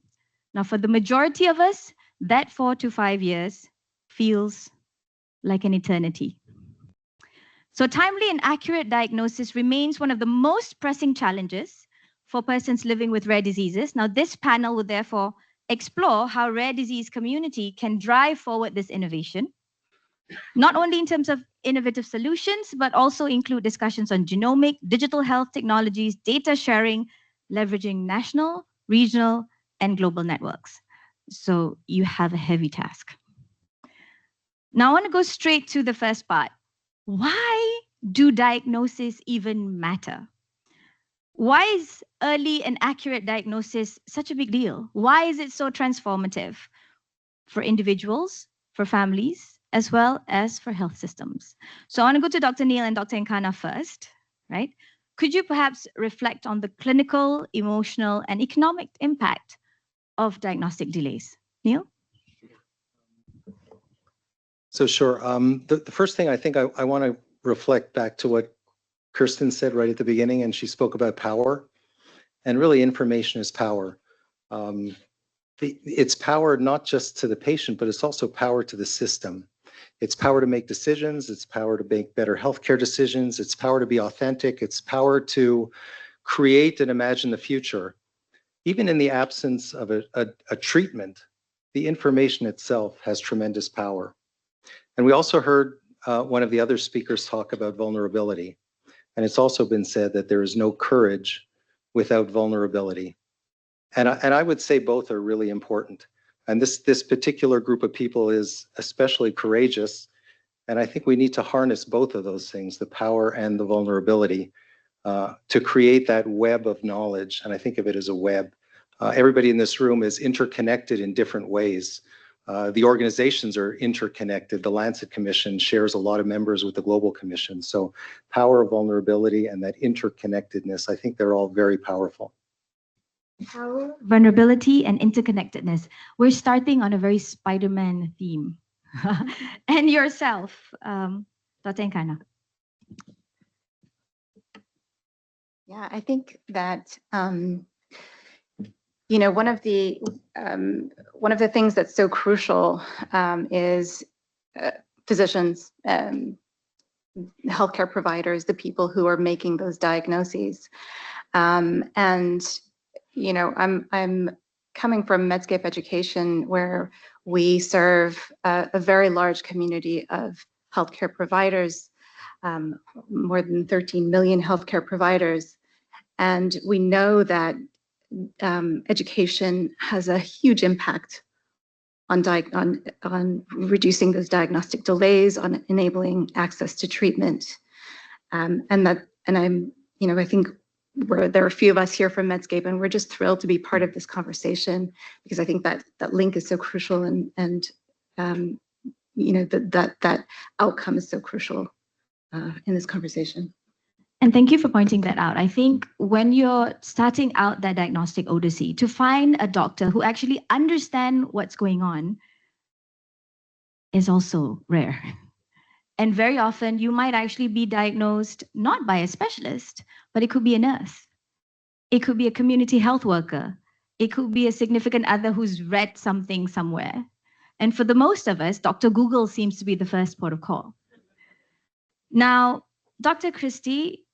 Now, for the majority of us, that 4 to 5 years feels like an eternity. So timely and accurate diagnosis remains one of the most pressing challenges for persons living with rare diseases. Now, this panel will therefore explore how rare disease community can drive forward this innovation, not only in terms of innovative solutions, but also include discussions on genomic, digital health technologies, data sharing, leveraging national, regional, and global networks. So you have a heavy task. Now I want to go straight to the first part. Why do diagnoses even matter? Why is early and accurate diagnosis such a big deal? Why is it so transformative for individuals, for families, as well as for health systems? So I want to go to Dr. Neil and Dr. Enkana first, right? Could you perhaps reflect on the clinical, emotional, and economic impact of diagnostic delays? Neil? So sure. The first thing I think I want to reflect back to what Kirsten said right at the beginning, and she spoke about power. And really, information is power. It's power not just to the patient, but it's also power to the system. It's power to make decisions. It's power to make better healthcare decisions. It's power to be authentic. It's power to create and imagine the future. Even in the absence of a treatment, the information itself has tremendous power. And we also heard one of the other speakers talk about vulnerability. And it's also been said that there is no courage without vulnerability. And I would say both are really important. And this particular group of people is especially courageous. And I think we need to harness both of those things, the power and the vulnerability, to create that web of knowledge. And I think of it as a web. Everybody in this room is interconnected in different ways. The organizations are interconnected. The Lancet Commission shares a lot of members with the Global Commission. So power, vulnerability, and that interconnectedness, I think they're all very powerful. Power, vulnerability, and interconnectedness. We're starting on a very Spider-Man theme. And yourself, Dr. Enkana. Yeah, I think that you know, one of the things that's so crucial is physicians, healthcare providers, the people who are making those diagnoses. And you know, I'm coming from Medscape Education, where we serve a very large community of healthcare providers more than 13 million healthcare providers. And we know that education has a huge impact on reducing those diagnostic delays, on enabling access to treatment. I think there are a few of us here from Medscape, and we're just thrilled to be part of this conversation because I think that link is so crucial, and that outcome is so crucial in this conversation. And thank you for pointing that out. I think when you're starting out that diagnostic odyssey, to find a doctor who actually understands what's going on is also rare. And very often you might actually be diagnosed not by a specialist, but it could be a nurse. It could be a community health worker. It could be a significant other who's read something somewhere. And for the most of us, Dr. Google seems to be the first port of call. Now, Dr. Christie,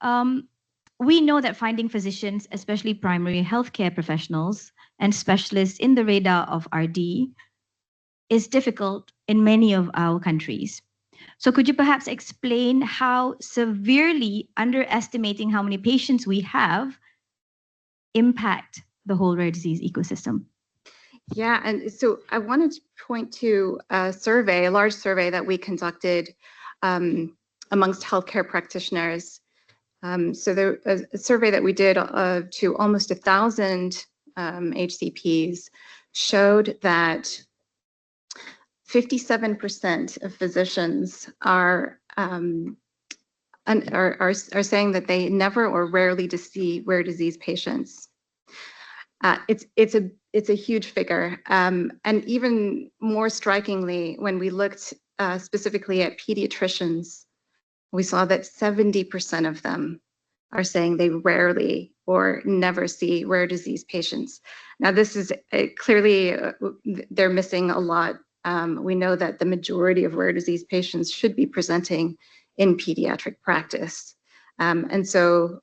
we know that finding physicians, especially primary healthcare professionals and specialists in the radar of RD, is difficult in many of our countries. So could you perhaps explain how severely underestimating how many patients we have impact the whole rare disease ecosystem? Yeah, and so I wanted to point to a survey, a large survey that we conducted amongst healthcare practitioners. So a survey that we did to almost 1,000 HCPs showed that 57% of physicians are saying that they never or rarely see rare disease patients. It's a huge figure, and even more strikingly, when we looked specifically at pediatricians, we saw that 70% of them are saying they rarely or never see rare disease patients. Now, this is clearly they're missing a lot. We know that the majority of rare disease patients should be presenting in pediatric practice. And so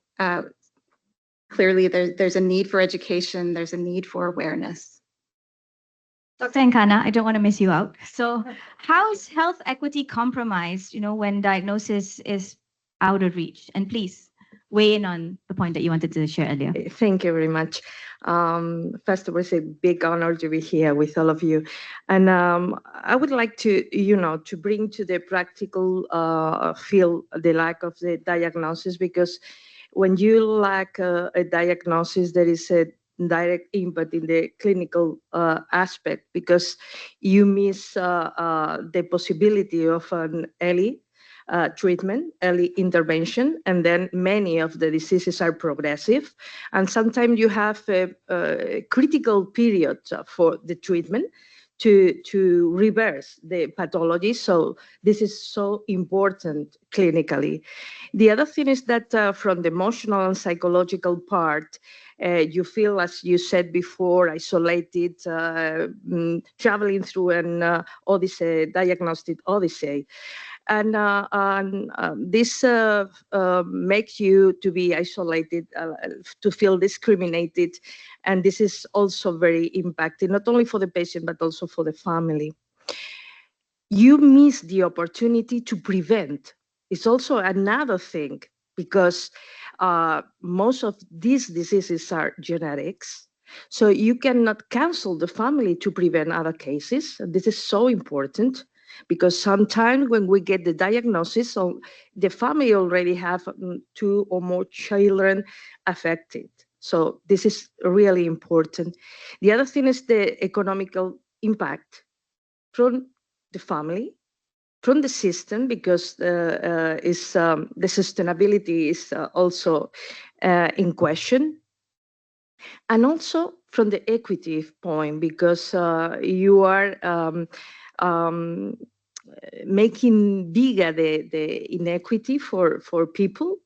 clearly there's a need for education, there's a need for awareness. Dr. Nkana, I don't want to miss you out. So how is health equity compromised, when diagnosis is out of reach? And please weigh in on the point that you wanted to share earlier. Thank you very much. First of all, it's a big honor to be here with all of you. And I would like to, to bring to the practical field the lack of the diagnosis, because when you lack a diagnosis, there is a direct impact in the clinical aspect, because you miss the possibility of an early treatment, early intervention, and then many of the diseases are progressive. And sometimes you have a critical period for the treatment to reverse the pathology. So this is so important clinically. The other thing is that from the emotional and psychological part, you feel, as you said before, isolated, traveling through an odyssey, diagnostic odyssey. And this makes you to be isolated, to feel discriminated. And this is also very impacting, not only for the patient, but also for the family. You miss the opportunity to prevent. It's also another thing, because most of these diseases are genetics. So you cannot counsel the family to prevent other cases. And this is so important, because sometimes when we get the diagnosis, the family already have 2 or more children affected. So this is really important. The other thing is the economical impact from the family, from the system, because the sustainability is also in question. And also from the equity point, because you are making bigger the inequity for people.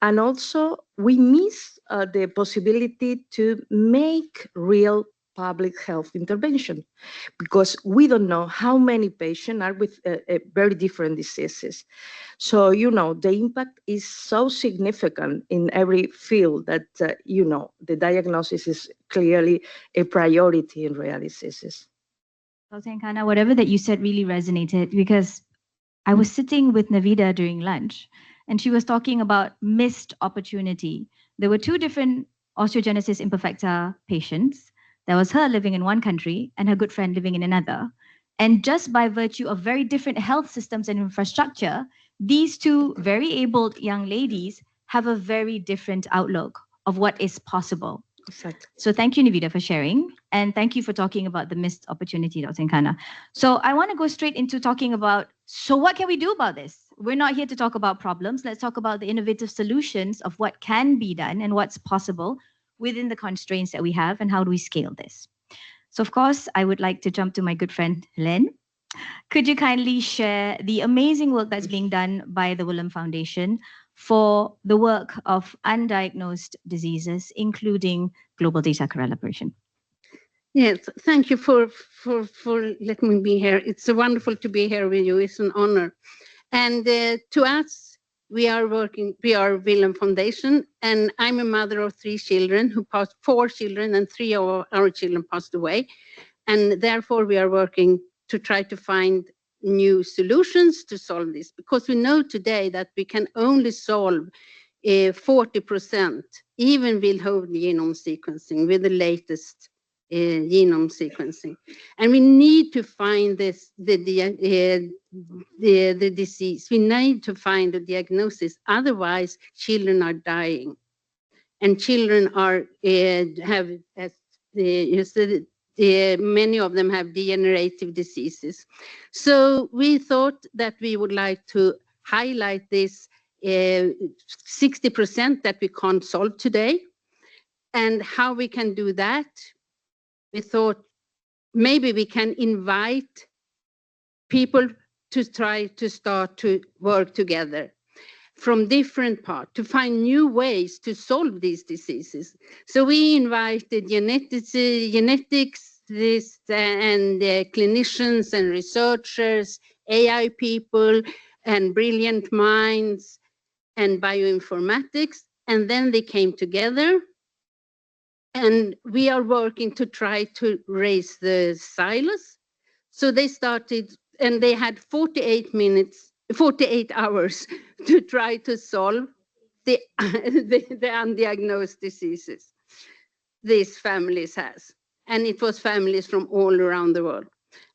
And also we miss the possibility to make real public health intervention, because we don't know how many patients are with very different diseases. So, the impact is so significant in every field that, the diagnosis is clearly a priority in rare diseases. Dr. Nkana, whatever that you said really resonated, because I was sitting with Navida during lunch, and she was talking about missed opportunity. There were two different osteogenesis imperfecta patients. There was her living in one country and her good friend living in another. And just by virtue of very different health systems and infrastructure, these two very abled young ladies have a very different outlook of what is possible. Exactly. So thank you, Navida, for sharing. And thank you for talking about the missed opportunity, Dr. Nkana. So I want to go straight into talking about, so what can we do about this? We're not here to talk about problems. Let's talk about the innovative solutions of what can be done and what's possible within the constraints that we have, and how do we scale this? So of course, I would like to jump to my good friend, Len. Could you kindly share the amazing work that's being done by the Willem Foundation for the work of undiagnosed diseases, including global data collaboration? Yes, thank you for letting me be here. It's wonderful to be here with you. It's an honor. And to us, we are Willem Foundation, and I'm a mother of 3 children who passed 4 children, and 3 of our children passed away. And therefore, we are working to try to find new solutions to solve this, because we know today that we can only solve 40%, even with whole genome sequencing, with the latest genome sequencing. And we need to find the disease. We need to find the diagnosis. Otherwise, children are dying. And children are have, as you said, many of them have degenerative diseases. So we thought that we would like to highlight this 60% that we can't solve today, and how we can do that. We thought maybe we can invite people to try to start to work together from different parts to find new ways to solve these diseases. So we invited genetics and clinicians and researchers, AI people, and brilliant minds, and bioinformatics, and then they came together. And we are working to try to raise the silos. So they started, and they had 48 hours to try to solve the undiagnosed diseases these families has. And it was families from all around the world.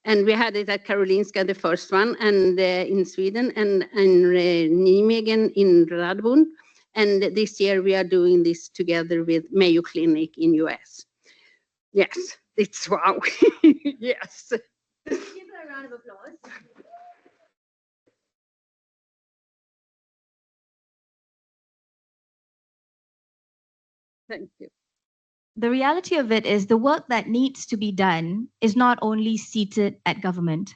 And we had it at Karolinska, the first one, and in Sweden, and in Nijmegen in Radboud. And this year we are doing this together with Mayo Clinic in US. Yes, it's wow. Yes. Give her a round of applause. Thank you. The reality of it is the work that needs to be done is not only seated at government.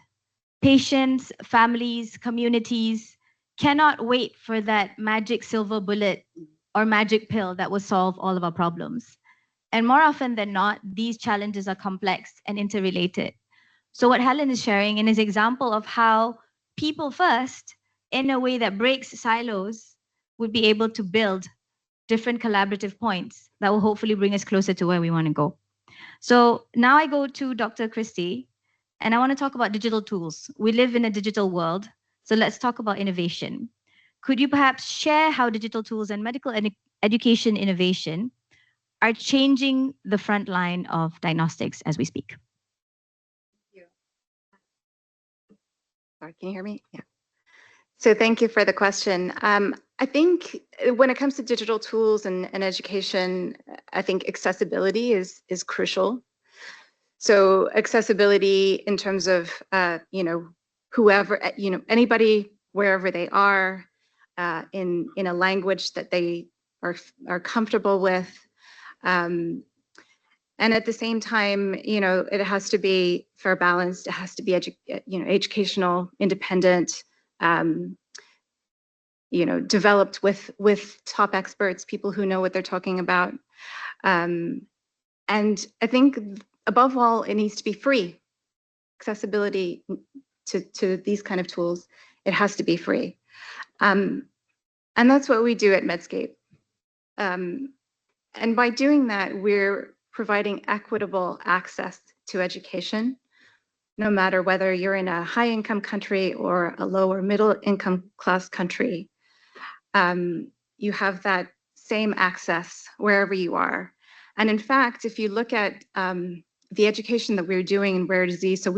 Patients, families, communities cannot wait for that magic silver bullet or magic pill that will solve all of our problems. And more often than not, these challenges are complex and interrelated. So what Helen is sharing in his example of how people first, in a way that breaks silos, would be able to build different collaborative points that will hopefully bring us closer to where we want to go. So now I go to Dr. Christie, and I want to talk about digital tools. We live in a digital world, so let's talk about innovation. Could you perhaps share how digital tools and medical education innovation are changing the front line of diagnostics as we speak? Sorry, can you hear me? Yeah. So thank you for the question. I think when it comes to digital tools and education, I think accessibility is crucial. So accessibility in terms of whoever, anybody wherever they are, in a language that they are comfortable with. And at the same time, it has to be fair balanced. It has to be educational, independent, developed with top experts, people who know what they're talking about. And I think above all, it needs to be free. Accessibility to these kind of tools, it has to be free. And that's what we do at Medscape. And by doing that, we're providing equitable access to education no matter whether you're in a high-income country or a low or middle-income class country. You have that same access wherever you are. And in fact, if you look at the education that we're doing in rare disease, so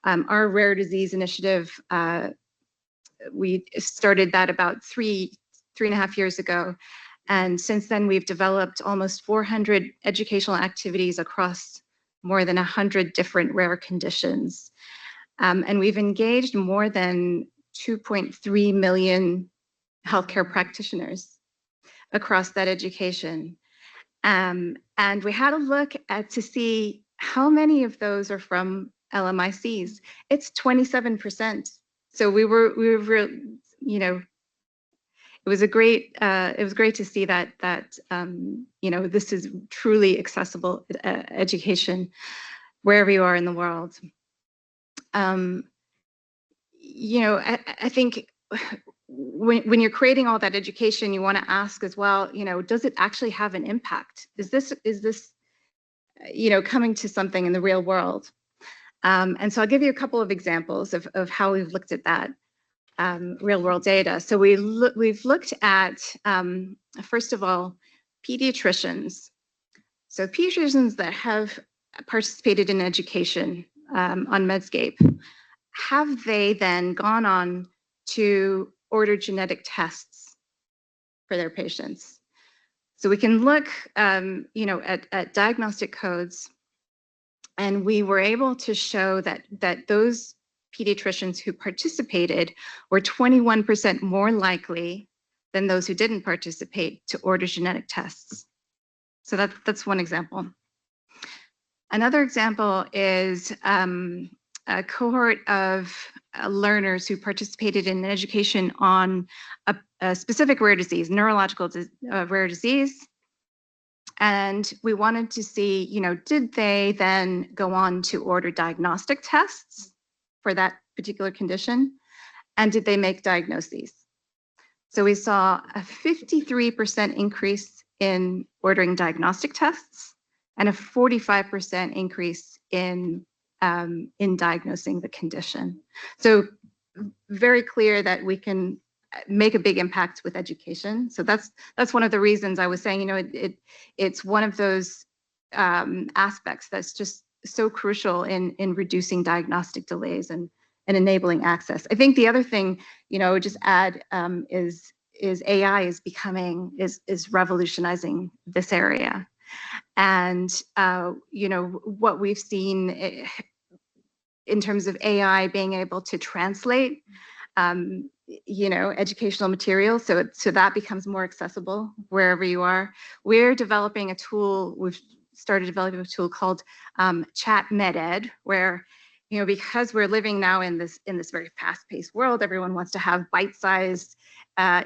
our rare disease initiative, we started that about three and a half years ago. And since then, we've developed almost 400 educational activities across more than 100 different rare conditions. And we've engaged more than 2.3 million healthcare practitioners across that education. And we had a look to see how many of those are from LMICs. It's 27%. So we were, you know, it was great to see that you know, this is truly accessible education wherever you are in the world. You know, I think when you're creating all that education, you want to ask as well, you know, does it actually have an impact? Is this you know, coming to something in the real world? And so I'll give you a couple of examples of how we've looked at that real world data. So we've looked at, first of all, pediatricians. So pediatricians that have participated in education on Medscape, have they then gone on to order genetic tests for their patients? So we can look, you know, at diagnostic codes, and we were able to show that those pediatricians who participated were 21% more likely than those who didn't participate to order genetic tests. So that's one example. Another example is a cohort of learners who participated in education on a specific rare disease, neurological rare disease. And we wanted to see, you know, did they then go on to order diagnostic tests for that particular condition? And did they make diagnoses? So we saw a 53% increase in ordering diagnostic tests and a 45% increase in diagnosing the condition. So very clear that we can make a big impact with education. So that's one of the reasons I was saying, you know, it's one of those aspects that's just so crucial in reducing diagnostic delays and enabling access. I think the other thing, you know, just add is AI is revolutionizing this area. And you know, what we've seen in terms of AI being able to translate you know, educational material, so that becomes more accessible wherever you are. We're developing a tool, we've started developing a tool called Chat MedEd, where, you know, because we're living now in this very fast-paced world, everyone wants to have bite-sized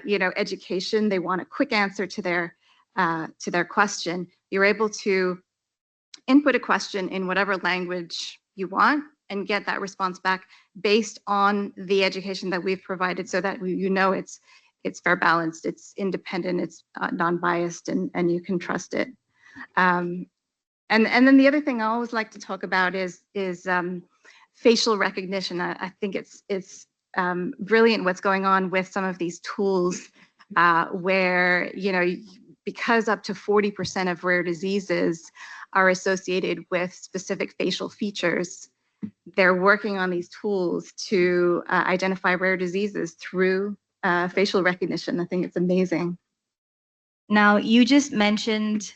you know, education. They want a quick answer to their question. You're able to input a question in whatever language you want and get that response back based on the education that we've provided, so that you know it's fair balanced, it's independent, it's non-biased, and you can trust it. And then the other thing I always like to talk about is facial recognition. I think it's brilliant what's going on with some of these tools where, you know, because up to 40% of rare diseases are associated with specific facial features, they're working on these tools to identify rare diseases through facial recognition. I think it's amazing. Now, you just mentioned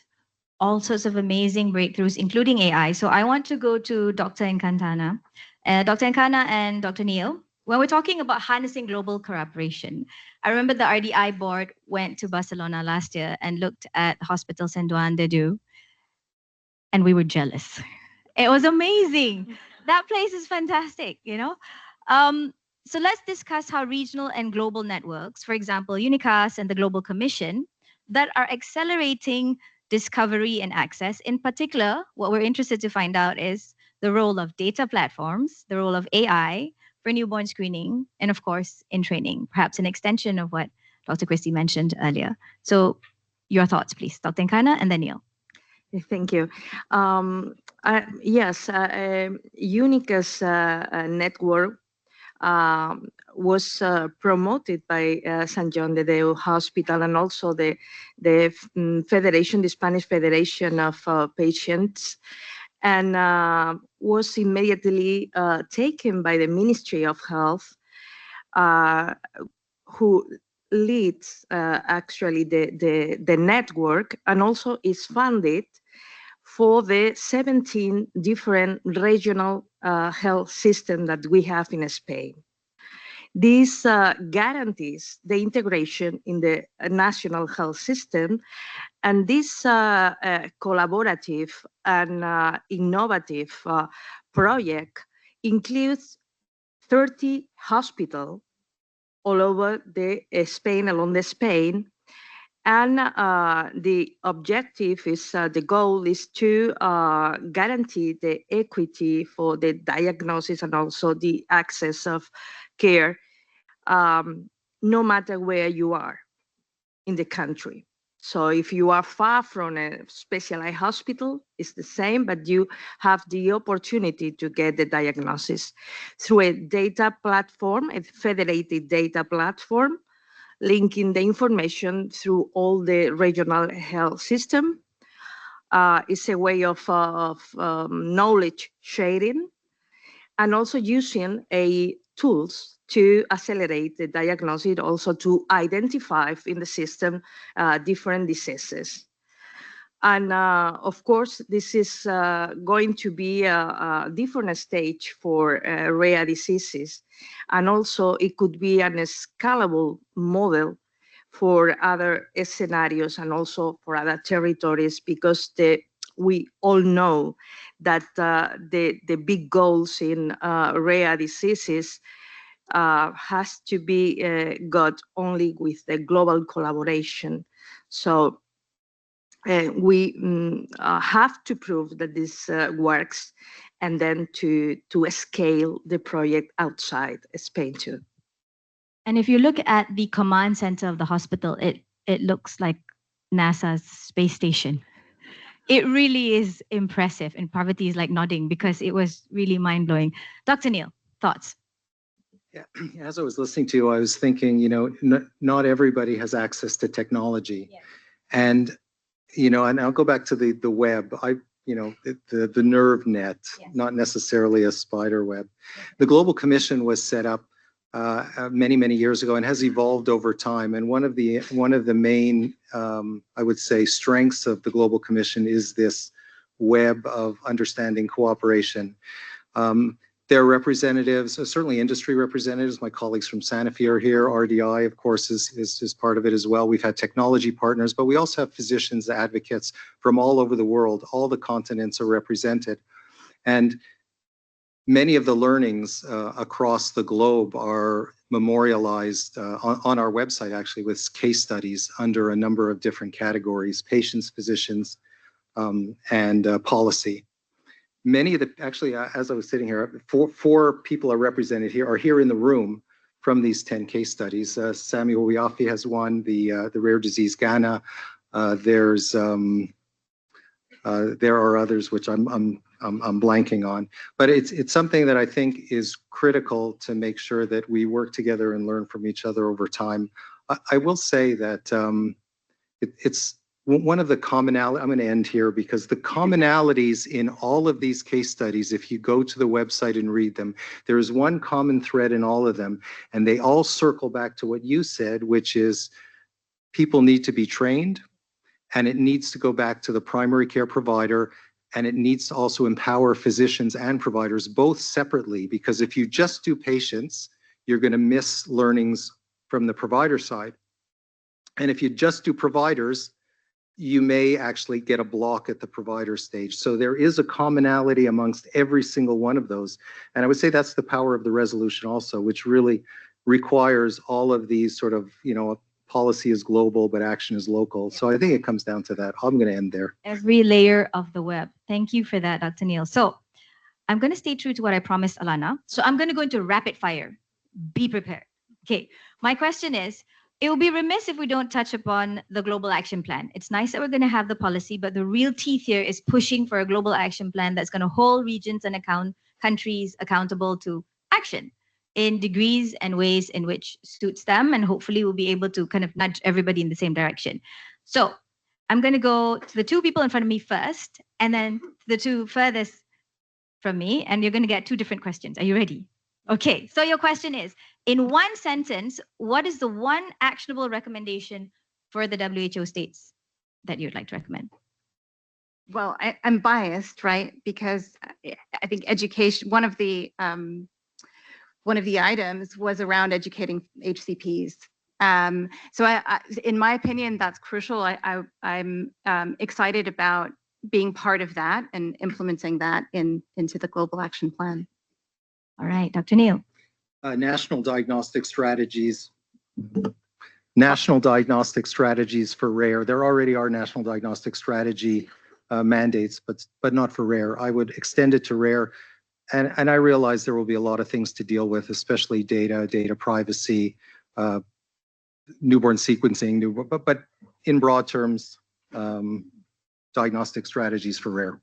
all sorts of amazing breakthroughs, including AI. So I want to go to Dr. Encantana. Dr. Encantana and Dr. Neil, when we're talking about harnessing global cooperation, I remember the RDI board went to Barcelona last year and looked at Hospital Saint-Ouen de Dieu, and we were jealous. It was amazing. That place is fantastic, you know? So let's discuss how regional and global networks, for example, UNICAS and the Global Commission, that are accelerating discovery and access. In particular, what we're interested to find out is the role of data platforms, the role of AI for newborn screening, and of course, in training, perhaps an extension of what Dr. Christie mentioned earlier. So your thoughts, please, Dr. Encantana and then Neil. Thank you. Yes, UNICA's network was promoted by San John de Deu Hospital and also the Federation, the Spanish Federation of Patients, and was immediately taken by the Ministry of Health, who leads actually the network and also is funded for the 17 different regional health systems that we have in Spain. This guarantees the integration in the national health system, and this collaborative and innovative project includes 30 hospitals all over along the Spain. And the objective is, the goal is to guarantee the equity for the diagnosis and also the access of care, no matter where you are in the country. So if you are far from a specialized hospital, it's the same, but you have the opportunity to get the diagnosis through a data platform, a federated data platform, linking the information through all the regional health system. It's a way of knowledge sharing and also using tools to accelerate the diagnosis, also to identify in the system different diseases. And of course, this is going to be a different stage for rare diseases. And also it could be an scalable model for other scenarios and also for other territories, because we all know that the big goals in rare diseases has to be got only with the global collaboration. So we have to prove that this works, and then to scale the project outside Spain too. And if you look at the command center of the hospital, it looks like NASA's space station. It really is impressive, and Parvati is like nodding because it was really mind-blowing. Dr. Neil, thoughts? Yeah, as I was listening to you, I was thinking, not everybody has access to technology. Yeah. And, and I'll go back to the web. The nerve net, yes, not necessarily a spider web. The Global Commission was set up many, many years ago and has evolved over time. And one of the main, I would say, strengths of the Global Commission is this web of understanding cooperation. There are representatives, certainly industry representatives. My colleagues from Sanofi are here. RDI, of course, is part of it as well. We've had technology partners, but we also have physicians, advocates from all over the world. All the continents are represented. And many of the learnings across the globe are memorialized on our website, actually, with case studies under a number of different categories: patients, physicians, and policy. Many of actually, as I was sitting here, four people are represented here, are here in the room from these 10 case studies. Samuel Wiafi has one, the rare disease Ghana. There are others which I'm blanking on, but it's something that I think is critical to make sure that we work together and learn from each other over time. I will say that it's one of the commonalities. I'm going to end here, because the commonalities in all of these case studies, if you go to the website and read them, there is one common thread in all of them, and they all circle back to what you said, which is people need to be trained, and it needs to go back to the primary care provider, and it needs to also empower physicians and providers both separately, because if you just do patients, you're going to miss learnings from the provider side. And if you just do providers, you may actually get a block at the provider stage. So there is a commonality amongst every single one of those. And I would say that's the power of the resolution also, which really requires all of these sort of, policy is global, but action is local. So I think it comes down to that. I'm going to end there. Every layer of the web. Thank you for that, Dr. Neil. So I'm going to stay true to what I promised Alana. So I'm going to go into rapid fire. Be prepared. Okay. My question is, it will be remiss if we don't touch upon the global action plan. It's nice that we're going to have the policy, but the real teeth here is pushing for a global action plan that's going to hold regions and countries accountable to action in degrees and ways in which suits them, and hopefully we'll be able to kind of nudge everybody in the same direction. So I'm going to go to the two people in front of me first, and then the two furthest from me, and you're going to get two different questions. Are you ready? Okay, so your question is, in one sentence, what is the one actionable recommendation for the WHO states that you'd like to recommend? Well, I'm biased, right? Because I think education, one of the items was around educating HCPs. So in my opinion, that's crucial. I'm excited about being part of that and implementing that into the global action plan. All right, Dr. Neil. National diagnostic strategies. National diagnostic strategies for rare. There already are national diagnostic strategy mandates, but not for rare. I would extend it to rare. And I realize there will be a lot of things to deal with, especially data privacy, newborn sequencing, but in broad terms, diagnostic strategies for rare.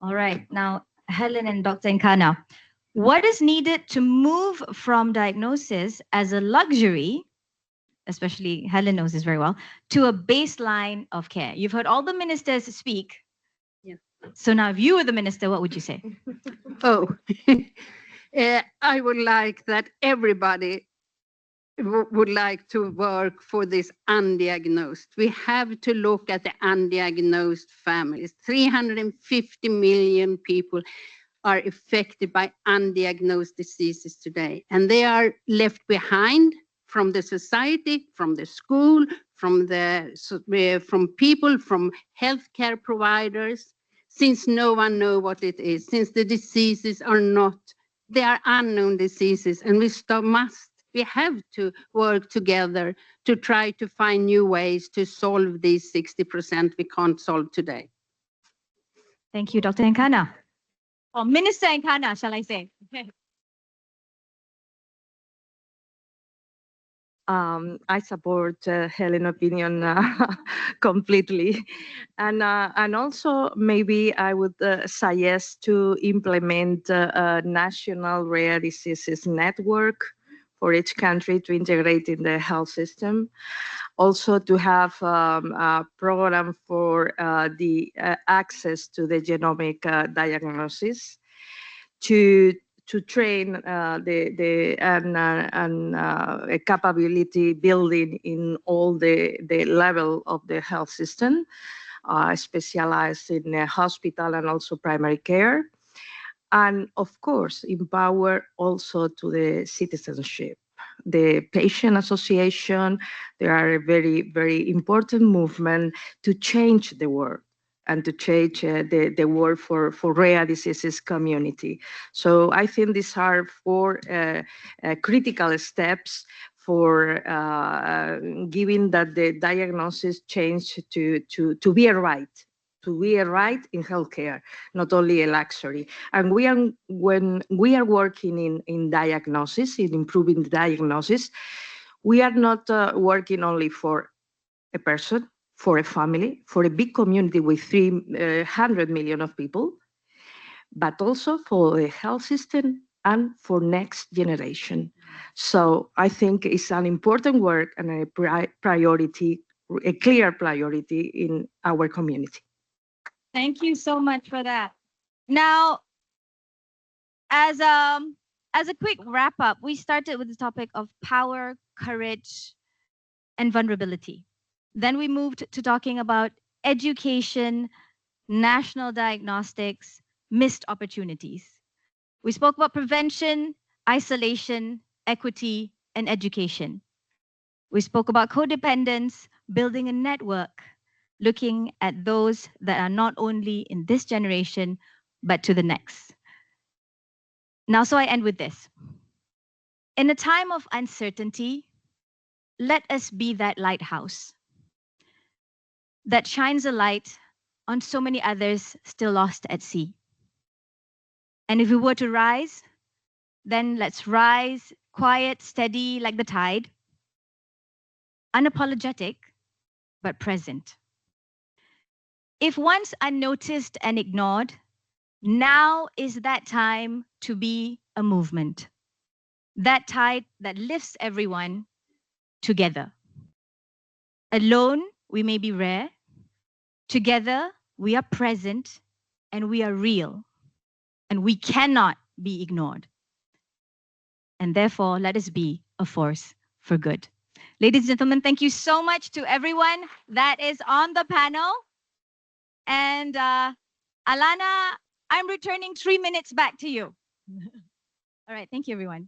All right, now Helen and Dr. Nkana, what is needed to move from diagnosis as a luxury, especially Helen knows this very well, to a baseline of care? You've heard all the ministers speak. Yeah. So now if you were the minister, what would you say? Oh, I would like that everybody would like to work for this undiagnosed. We have to look at the undiagnosed families. 350 million people are affected by undiagnosed diseases today, and they are left behind from the society, from the school, from people, from healthcare providers, since no one knows what it is, since the diseases are not, they are unknown diseases, and we have to work together to try to find new ways to solve these 60% we can't solve today. Thank you, Dr. Nkana. Or Minister Nkana, shall I say? I support Helen's opinion completely, and also maybe I would suggest to implement a national rare diseases network for each country to integrate in the health system. Also to have a program for the access to the genomic diagnosis, to train the capability building in all the level of the health system, specialized in hospital and also primary care, and of course empower also to the citizenship. The patient association, they are a very, very important movement to change the world and to change the world for rare diseases community. So I think these are four critical steps for giving that the diagnosis change to be a right. To be a right in healthcare, not only a luxury. And when we are working in diagnosis, in improving the diagnosis, we are not working only for a person, for a family, for a big community with 300 million of people, but also for the health system and for next generation. So I think it's an important work and a priority, a clear priority in our community. Thank you so much for that. Now, as a quick wrap up, we started with the topic of power, courage, and vulnerability. Then we moved to talking about education, national diagnostics, missed opportunities. We spoke about prevention, isolation, equity, and education. We spoke about codependence, building a network, looking at those that are not only in this generation, but to the next. Now, so I end with this. In a time of uncertainty, let us be that lighthouse that shines a light on so many others still lost at sea. And if we were to rise, then let's rise quiet, steady like the tide, unapologetic, but present. If once unnoticed and ignored, now is that time to be a movement. That tide that lifts everyone together. Alone, we may be rare. Together, we are present and we are real. And we cannot be ignored. And therefore, let us be a force for good. Ladies and gentlemen, thank you so much to everyone that is on the panel. And Alana, I'm returning 3 minutes back to you. All right, thank you, everyone.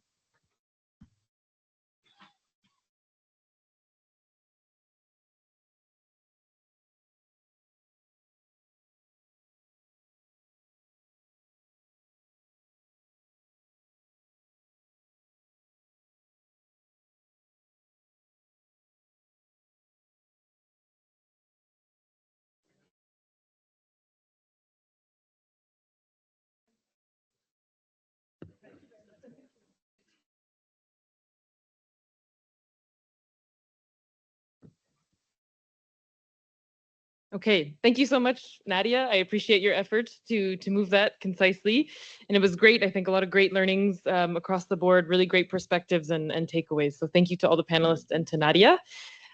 Okay, thank you so much, Nadia. I appreciate your effort to move that concisely. And it was great. I think a lot of great learnings across the board, really great perspectives and takeaways. So thank you to all the panelists and to Nadia.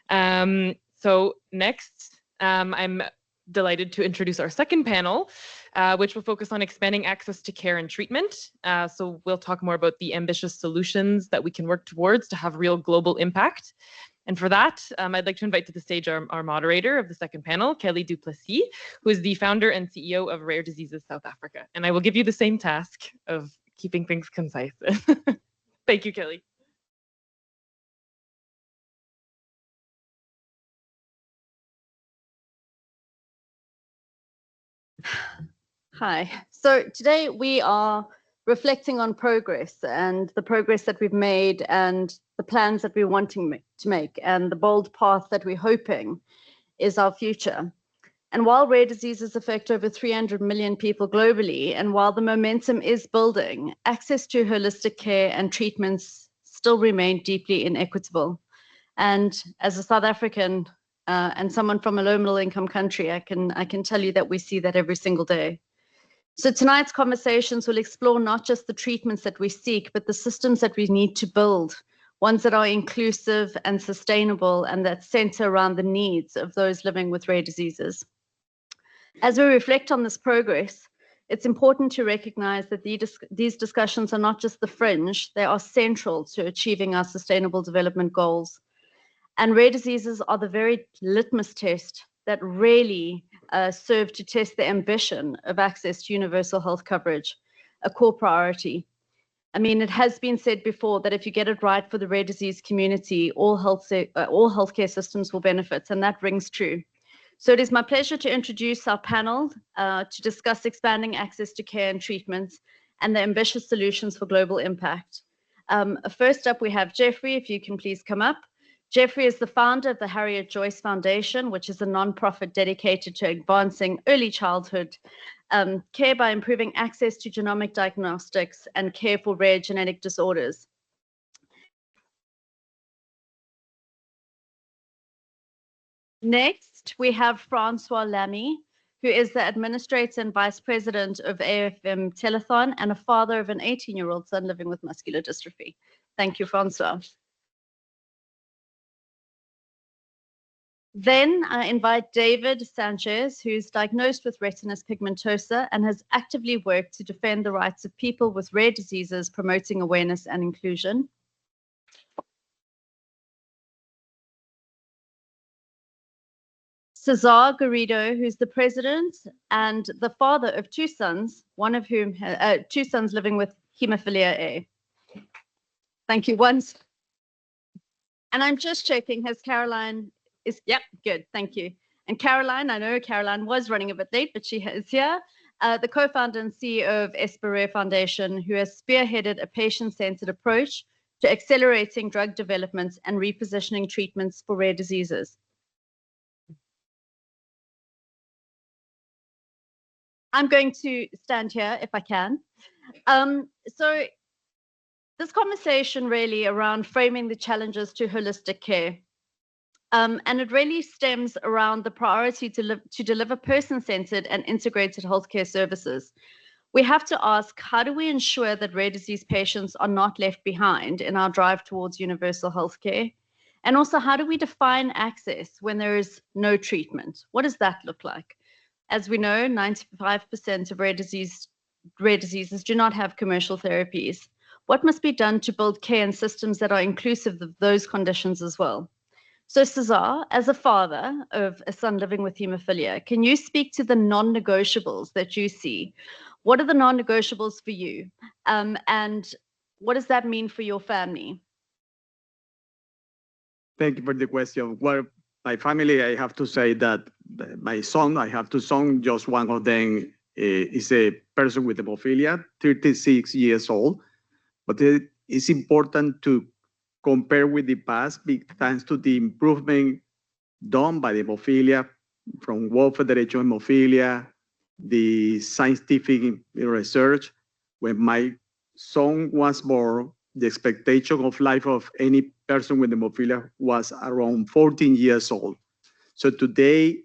So next, I'm delighted to introduce our second panel, which will focus on expanding access to care and treatment. So we'll talk more about the ambitious solutions that we can work towards to have real global impact. And for that, I'd like to invite to the stage our moderator of the second panel, Kelly Duplessis, who is the founder and CEO of Rare Diseases South Africa. And I will give you the same task of keeping things concise. Thank you, Kelly. Hi. So today we are reflecting on progress and the progress that we've made and the plans that we're wanting to make and the bold path that we're hoping is our future. And while rare diseases affect over 300 million people globally, and while the momentum is building, access to holistic care and treatments still remain deeply inequitable. And as a South African and someone from a low middle income country, I can tell you that we see that every single day. So tonight's conversations will explore not just the treatments that we seek, but the systems that we need to build, ones that are inclusive and sustainable and that center around the needs of those living with rare diseases. As we reflect on this progress, it's important to recognize that these discussions are not just the fringe, they are central to achieving our sustainable development goals. And rare diseases are the very litmus test that really serve to test the ambition of access to universal health coverage, a core priority. I mean, it has been said before that if you get it right for the rare disease community, all healthcare systems will benefit, and that rings true. So it is my pleasure to introduce our panel to discuss expanding access to care and treatments and the ambitious solutions for global impact. First up, we have Jeffrey, if you can please come up. Jeffrey is the founder of the Harriet Joyce Foundation, which is a nonprofit dedicated to advancing early childhood care by improving access to genomic diagnostics and care for rare genetic disorders. Next, we Francois Lamy, who is the administrator and vice president of AFM Telethon and a father of an 18-year-old son living with muscular dystrophy. Thank you, Francois. Then I invite David Sanchez, who's diagnosed with retinitis pigmentosa and has actively worked to defend the rights of people with rare diseases, promoting awareness and inclusion. Cesar Garrido, who's the president and the father of two sons, one of whom, two sons living with hemophilia A. Thank you once. And I'm just checking, has Caroline, yep, good, thank you. And Caroline, I know Caroline was running a bit late, but she is here, the co-founder and CEO of Esperare Foundation, who has spearheaded a patient-centered approach to accelerating drug development and repositioning treatments for rare diseases. I'm going to stand here if I can. So this conversation really around framing the challenges to holistic care. And it really stems around the priority to deliver person-centered and integrated healthcare services. We have to ask, how do we ensure that rare disease patients are not left behind in our drive towards universal healthcare? And also, how do we define access when there is no treatment? What does that look like? As we know, 95% of rare diseases do not have commercial therapies. What must be done to build care and systems that are inclusive of those conditions as well? So Cesar, as a father of a son living with hemophilia, can you speak to the non-negotiables that you see? What are the non-negotiables for you? And what does that mean for your family? Thank you for the question. Well, my family, I have to say that my son, I have two sons, just one of them is a person with hemophilia, 36 years old. But it is important to compare with the past thanks to the improvement done by the hemophilia from World Federation of Hemophilia, the scientific research. When my son was born, the expectation of life of any person with hemophilia was around 14 years old. So today,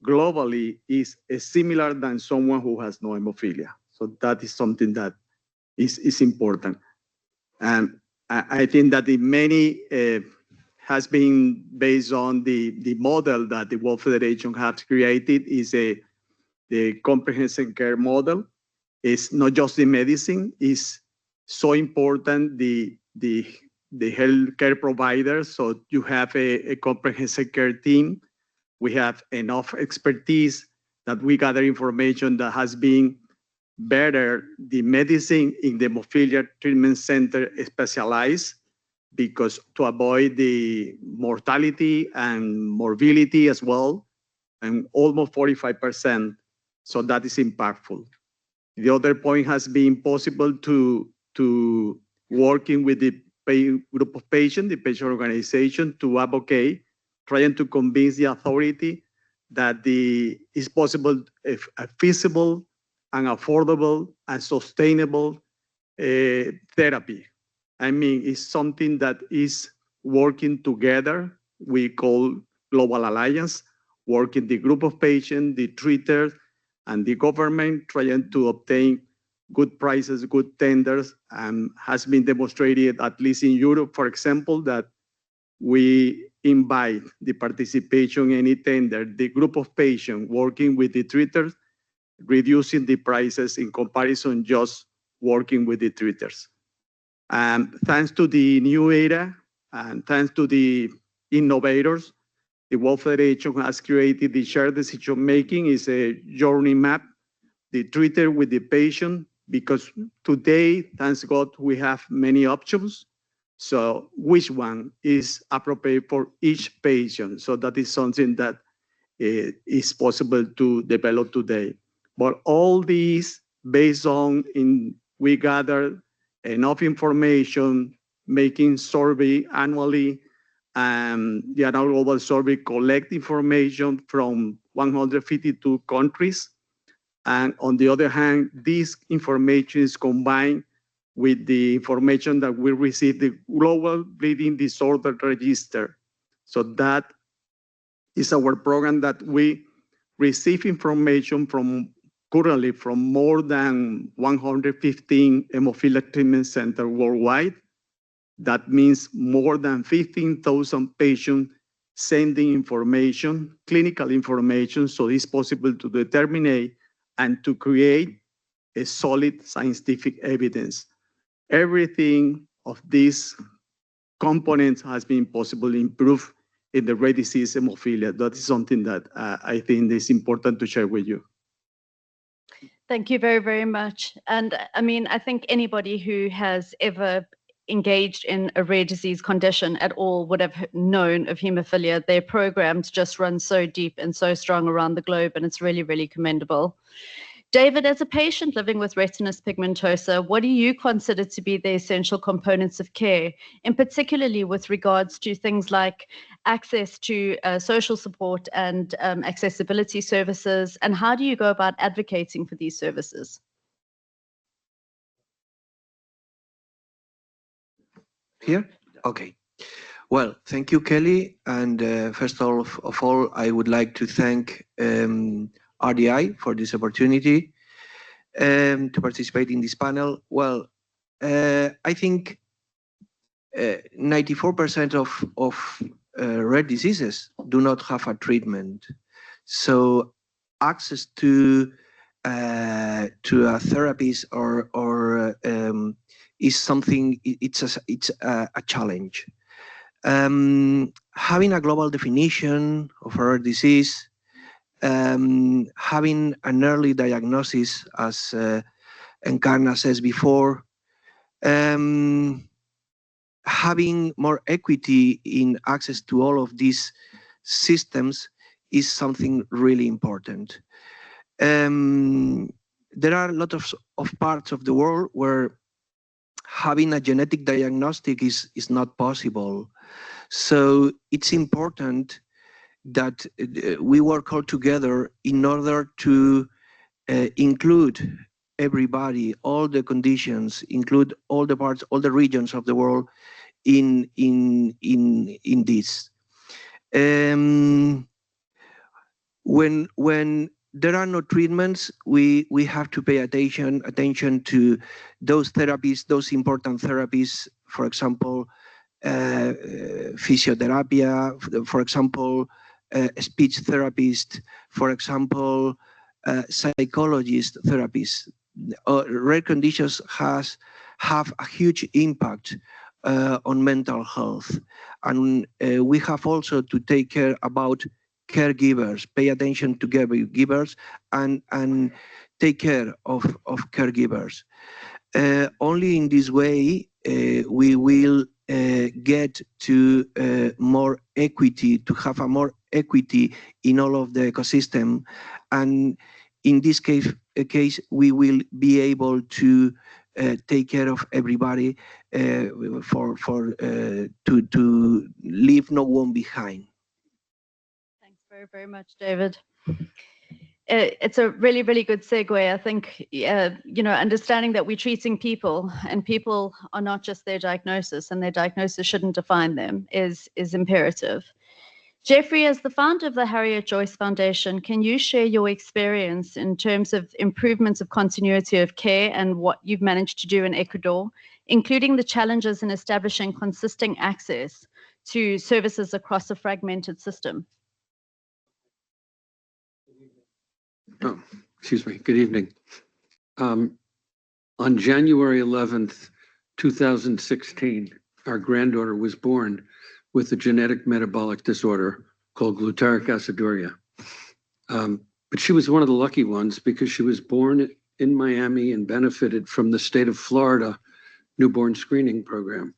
globally, is similar than someone who has no hemophilia. So that is something that is important. And I think that the many has been based on the model that the World Federation has created is the comprehensive care model. It's not just the medicine, it's so important the healthcare providers. So you have a comprehensive care team. We have enough expertise that we gather information that has been better the medicine in the hemophilia treatment center specialized because to avoid the mortality and morbidity as well, and almost 45%. So that is impactful. The other point has been possible to working with the group of patients, the patient organization to advocate, trying to convince the authority that it's possible, if feasible and affordable and sustainable therapy. I mean, it's something that is working together. We call Global Alliance, working the group of patients, the treaters, and the government trying to obtain good prices, good tenders, and has been demonstrated, at least in Europe, for example, that we invite the participation in any tender, the group of patients working with the treaters, reducing the prices in comparison just working with the treaters. Thanks to the new era and thanks to the innovators, the World Federation has created the shared decision-making is a journey map, the treater with the patient, because today, thanks God, we have many options. So which one is appropriate for each patient? So that is something that is possible to develop today. But all these based on we gather enough information, making survey annually, the annual global survey collect information from 152 countries. And on the other hand, this information is combined with the information that we receive the Global Bleeding Disorder Register. So that is our program that we receive information currently from more than 115 hemophilia treatment centers worldwide. That means more than 15,000 patients sending information, clinical information, so it's possible to determine and to create a solid scientific evidence. Everything of these components has been possible to improve in the rare disease hemophilia. That is something that I think is important to share with you. Thank you very, very much. And I mean, I think anybody who has ever engaged in a rare disease condition at all would have known of hemophilia. Their programs just run so deep and so strong around the globe, and it's really, really commendable. David, as a patient living with retinitis pigmentosa, what do you consider to be the essential components of care, and particularly with regards to things like access to social support and accessibility services, and how do you go about advocating for these services? Here? Okay. Well, thank you, Kelly. And first of all, I would like to thank RDI for this opportunity to participate in this panel. Well, I think 94% of rare diseases do not have a treatment. So access to a therapist or is something, it's a challenge. Having a global definition of a rare disease, having an early diagnosis, as Encarna says before, having more equity in access to all of these systems is something really important. There are a lot of parts of the world where having a genetic diagnostic is not possible. So it's important that we work all together in order to include everybody, all the conditions, include all the parts, all the regions of the world in this. When there are no treatments, we have to pay attention to those therapies, those important therapies, for example, physiotherapy, for example, speech therapist, for example, psychologist therapists. Rare conditions have a huge impact on mental health. And we have also to take care about caregivers, pay attention to caregivers and take care of caregivers. Only in this way we will get to more equity, to have a more equity in all of the ecosystem. And in this case we will be able to take care of everybody to leave no one behind. Thanks very, very much, David. It's a really, really good segue. I think, understanding that we're treating people and people are not just their diagnosis and their diagnosis shouldn't define them is imperative. Jeffrey, as the founder of the Harriet Joyce Foundation, can you share your experience in terms of improvements of continuity of care and what you've managed to do in Ecuador, including the challenges in establishing consistent access to services across a fragmented system? Oh, excuse me. Good evening. On January 11th, 2016, our granddaughter was born with a genetic metabolic disorder called glutaric aciduria. But she was one of the lucky ones because she was born in Miami and benefited from the state of Florida newborn screening program.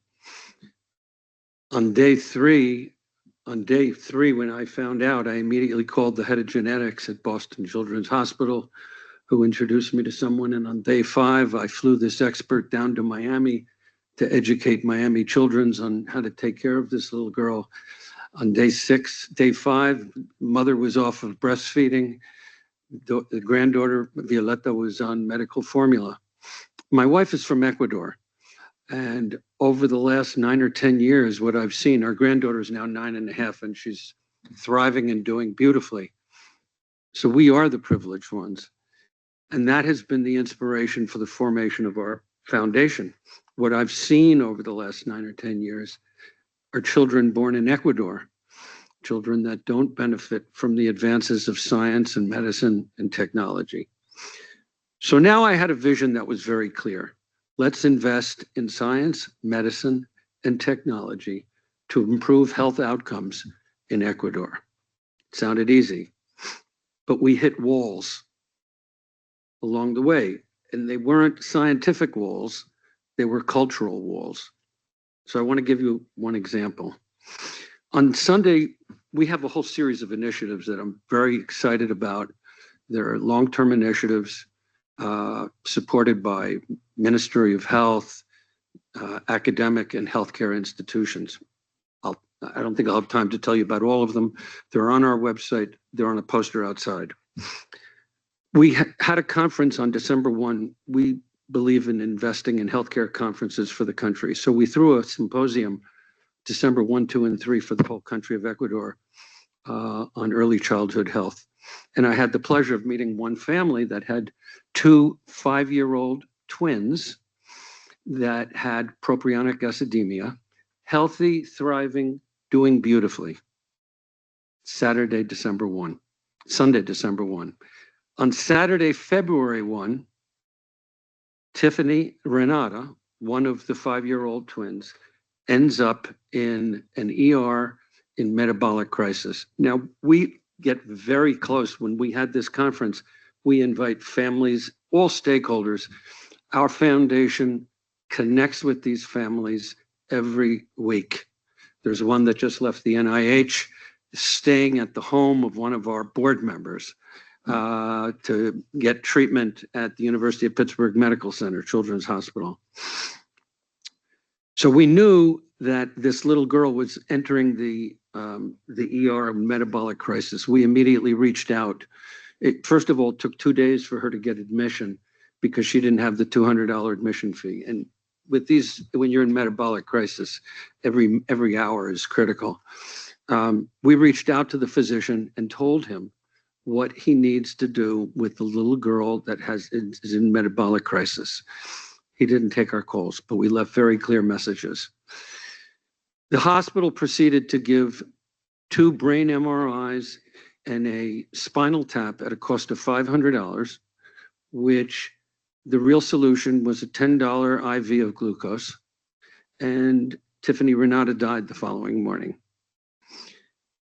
On day three, when I found out, I immediately called the head of genetics at Boston Children's Hospital, who introduced me to someone. And on day 5, I flew this expert down to Miami to educate Miami Children's on how to take care of this little girl. On day 5, mother was off of breastfeeding. The granddaughter, Violetta, was on medical formula. My wife is from Ecuador. And over the last 9 or 10 years, what I've seen, our granddaughter is now 9.5, and she's thriving and doing beautifully. So we are the privileged ones. And that has been the inspiration for the formation of our foundation. What I've seen over the last 9 or 10 years are children born in Ecuador, children that don't benefit from the advances of science and medicine and technology. So now I had a vision that was very clear. Let's invest in science, medicine, and technology to improve health outcomes in Ecuador. It sounded easy, but we hit walls along the way, and they weren't scientific walls, they were cultural walls. So I want to give you one example. On Sunday, we have a whole series of initiatives that I'm very excited about. There are long-term initiatives supported by Ministry of Health, academic and healthcare institutions. I don't think I'll have time to tell you about all of them. They're on our website. They're on a poster outside. We had a conference on December 1. We believe in investing in healthcare conferences for the country. So we threw a symposium December 1, 2, and 3 for the whole country of Ecuador on early childhood health. And I had the pleasure of meeting one family that had 2 5-year-old twins that had propionic acidemia, healthy, thriving, doing beautifully. Sunday, December 1. On Saturday, February 1, Tiffany Renata, one of the 5-year-old twins, ends up in an ER in metabolic crisis. Now, we get very close. When we had this conference, we invite families, all stakeholders. Our foundation connects with these families every week. There's one that just left the NIH, staying at the home of one of our board members to get treatment at the University of Pittsburgh Medical Center, Children's Hospital. So we knew that this little girl was entering the ER of metabolic crisis. We immediately reached out. It, first of all, took 2 days for her to get admission because she didn't have the $200 admission fee. And with these, when you're in metabolic crisis, every hour is critical. We reached out to the physician and told him what he needs to do with the little girl that is in metabolic crisis. He didn't take our calls, but we left very clear messages. The hospital proceeded to give 2 brain MRIs and a spinal tap at a cost of $500, which the real solution was a $10 IV of glucose, and Tiffany Renata died the following morning.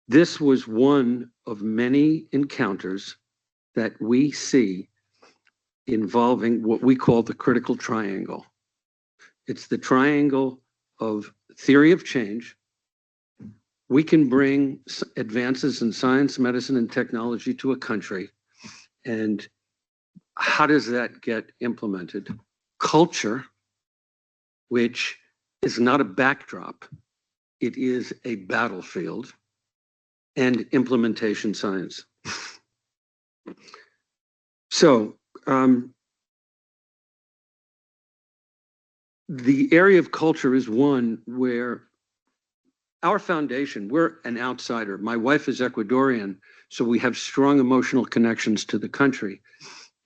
This was one of many encounters that we see involving what we call the critical triangle. It's the triangle of theory of change. We can bring advances in science, medicine, and technology to a country. And how does that get implemented? Culture, which is not a backdrop, it is a battlefield, and implementation science. So, the area of culture is one where our foundation, we're an outsider. My wife is Ecuadorian, so we have strong emotional connections to the country.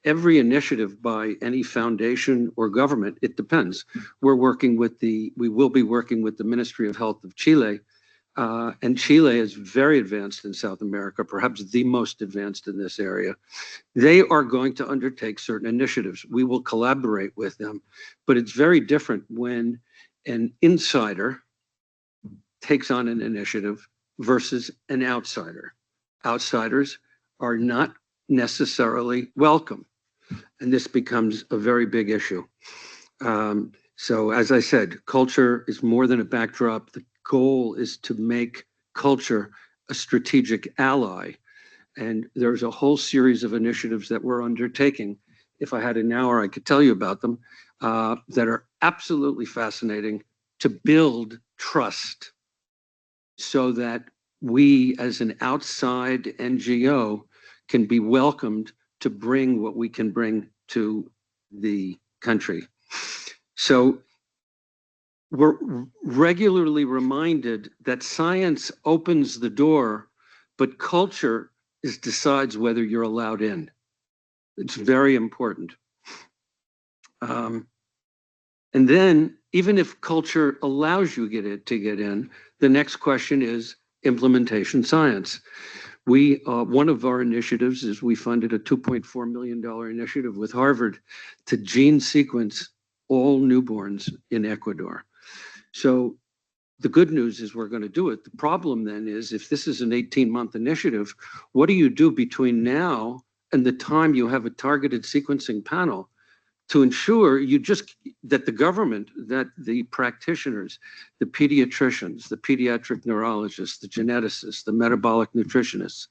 Every initiative by any foundation or government, it depends. We will be working with the Ministry of Health of Chile, and Chile is very advanced in South America, perhaps the most advanced in this area. They are going to undertake certain initiatives. We will collaborate with them, but it's very different when an insider takes on an initiative versus an outsider. Outsiders are not necessarily welcome, and this becomes a very big issue. So as I said, culture is more than a backdrop. The goal is to make culture a strategic ally. And there's a whole series of initiatives that we're undertaking. If I had an hour, I could tell you about them, that are absolutely fascinating to build trust so that we as an outside NGO can be welcomed to bring what we can bring to the country. So we're regularly reminded that science opens the door, but culture decides whether you're allowed in. It's very important. And then, even if culture allows you to get in, the next question is implementation science. One of our initiatives is we funded a $2.4 million initiative with Harvard to gene sequence all newborns in Ecuador. So the good news is we're going to do it. The problem then is, if this is an 18-month initiative, what do you do between now and the time you have a targeted sequencing panel to ensure that the government, that the practitioners, the pediatricians, the pediatric neurologists, the geneticists, the metabolic nutritionists,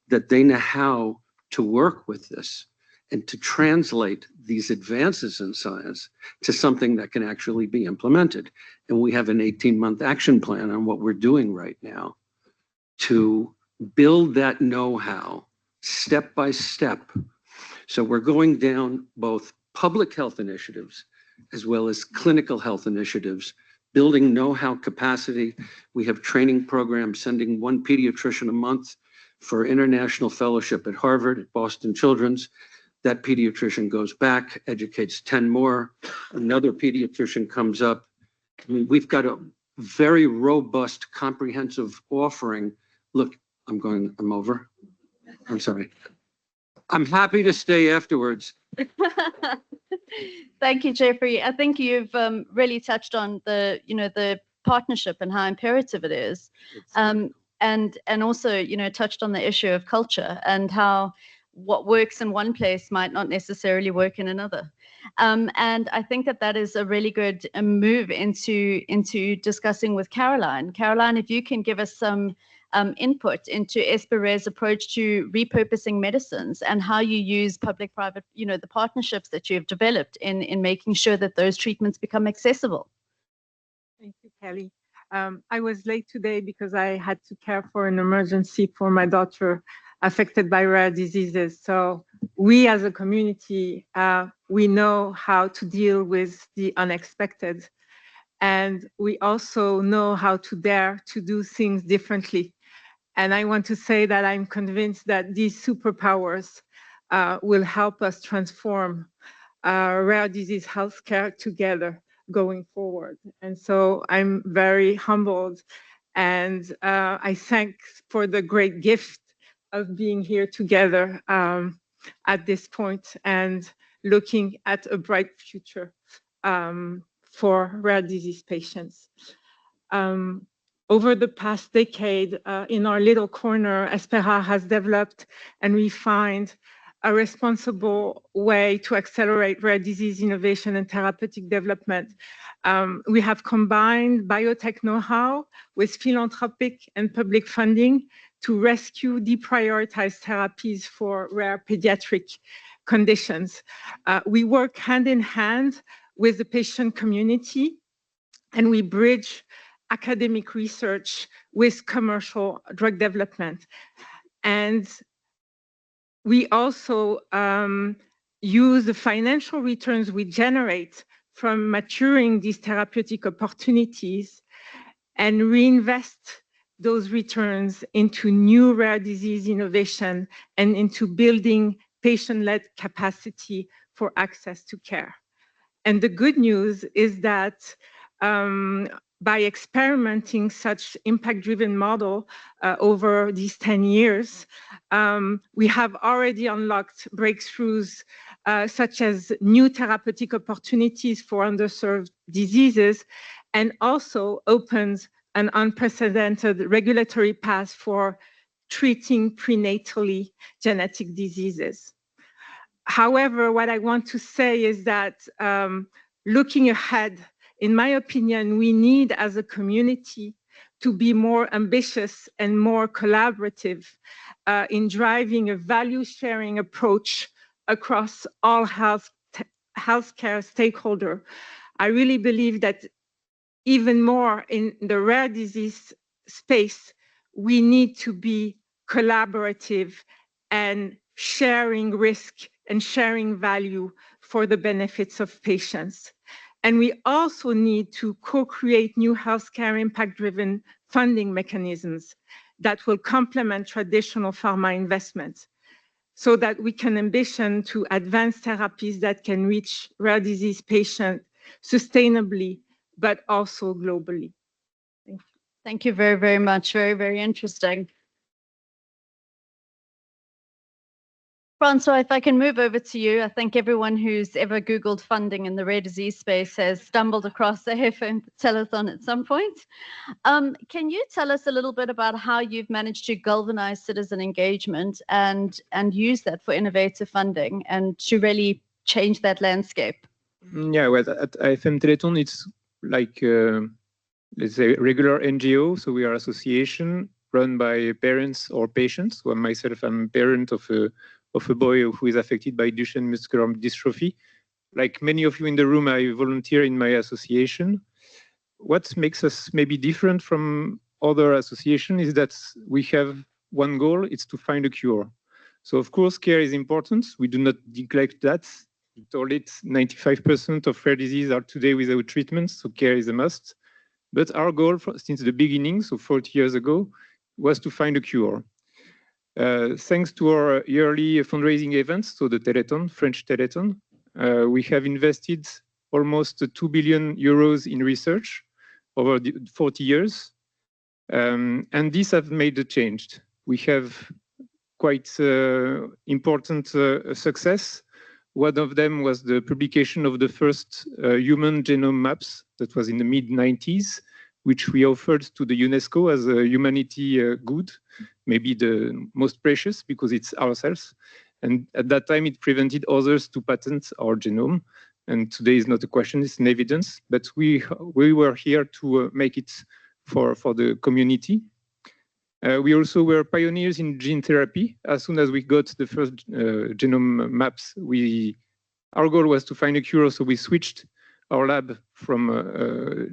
that they know how to work with this and to translate these advances in science to something that can actually be implemented. And we have an 18-month action plan on what we're doing right now to build that know-how step by step. So we're going down both public health initiatives as well as clinical health initiatives building know-how capacity. We have training programs, sending one pediatrician a month for international fellowship at Harvard, at Boston Children's. That pediatrician goes back, educates 10 more. Another pediatrician comes up. I mean, we've got a very robust, comprehensive offering. Look, I'm over. I'm sorry. I'm happy to stay afterwards. Thank you, Jeffrey. I think you've really touched on the partnership and how imperative it is, and also touched on the issue of culture and how what works in one place might not necessarily work in another. And I think that is a really good move into discussing with Caroline. Caroline, if you can give us some input into Espere's approach to repurposing medicines and how you use public-private, the partnerships that you've developed in making sure that those treatments become accessible. Thank you, Kelly. I was late today because I had to care for an emergency for my daughter affected by rare diseases. So we as a community, we know how to deal with the unexpected. And we also know how to dare to do things differently. And I want to say that I'm convinced that these superpowers will help us transform rare disease healthcare together going forward. And so I'm very humbled, and I thank for the great gift of being here together at this point and looking at a bright future for rare disease patients. Over the past decade, in our little corner, Espera has developed and refined a responsible way to accelerate rare disease innovation and therapeutic development. We have combined biotech know-how with philanthropic and public funding to rescue deprioritized therapies for rare pediatric conditions. We work hand in hand with the patient community, and we bridge academic research with commercial drug development. And we also use the financial returns we generate from maturing these therapeutic opportunities and reinvest those returns into new rare disease innovation and into building patient-led capacity for access to care. And the good news is that by experimenting such impact-driven model over these 10 years, we have already unlocked breakthroughs such as new therapeutic opportunities for underserved diseases, and also opened an unprecedented regulatory path for treating prenatally genetic diseases. However, what I want to say is that looking ahead, in my opinion, we need as a community to be more ambitious and more collaborative in driving a value-sharing approach across all healthcare stakeholders. I really believe that even more in the rare disease space, we need to be collaborative and sharing risk and sharing value for the benefits of patients. And we also need to co-create new healthcare impact-driven funding mechanisms that will complement traditional pharma investments so that we can ambition to advance therapies that can reach rare disease patients sustainably, but also globally. Thank you. Thank you very, very much. Very, very interesting. Francois, if I can move over to you, I think everyone who's ever Googled funding in the rare disease space has stumbled across the HEFA telethon at some point. Can you tell us a little bit about how you've managed to galvanize citizen engagement and use that for innovative funding and to really change that landscape? Yeah, well, at IFM Telethon, it's like, let's say, regular NGO. So we are association run by parents or patients. Well, myself, I'm a parent of a boy who is affected by Duchenne muscular dystrophy. Like many of you in the room, I volunteer in my association. What makes us maybe different from other associations is that we have one goal, it's to find a cure. So of course, care is important. We do not neglect that. We told it 95% of rare disease are today without treatment, so care is a must. But our goal since the beginning, so 40 years ago, was to find a cure. Thanks to our yearly fundraising events, so the Téléthon, French Téléthon, we have invested almost 2 billion euros in research over the 40 years. And these have made a change. We have quite important success. One of them was the publication of the first human genome maps that was in the mid-90s, which we offered to the UNESCO as a humanity good, maybe the most precious because it's ourselves. And at that time, it prevented others to patent our genome. And today is not a question, it's an evidence. But we were here to make it for the community. We also were pioneers in gene therapy. As soon as we got the first genome maps, our goal was to find a cure, so we switched our lab from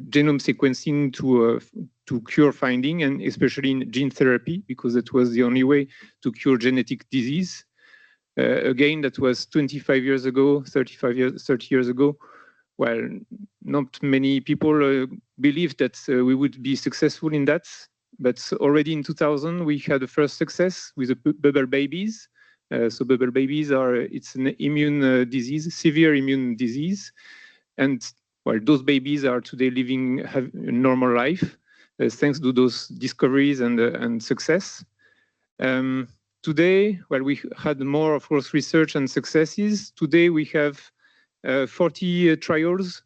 genome sequencing to cure finding, and especially in gene therapy, because that was the only way to cure genetic disease. Again, that was 25 years ago, 30 years ago. Well, not many people believed that we would be successful in that. But already in 2000, we had the first success with the bubble babies. So bubble babies it's an immune disease, severe immune disease. And well, those babies are today have a normal life, thanks to those discoveries and success. Today, well, we had more, of course, research and successes. Today, we have 40 trials,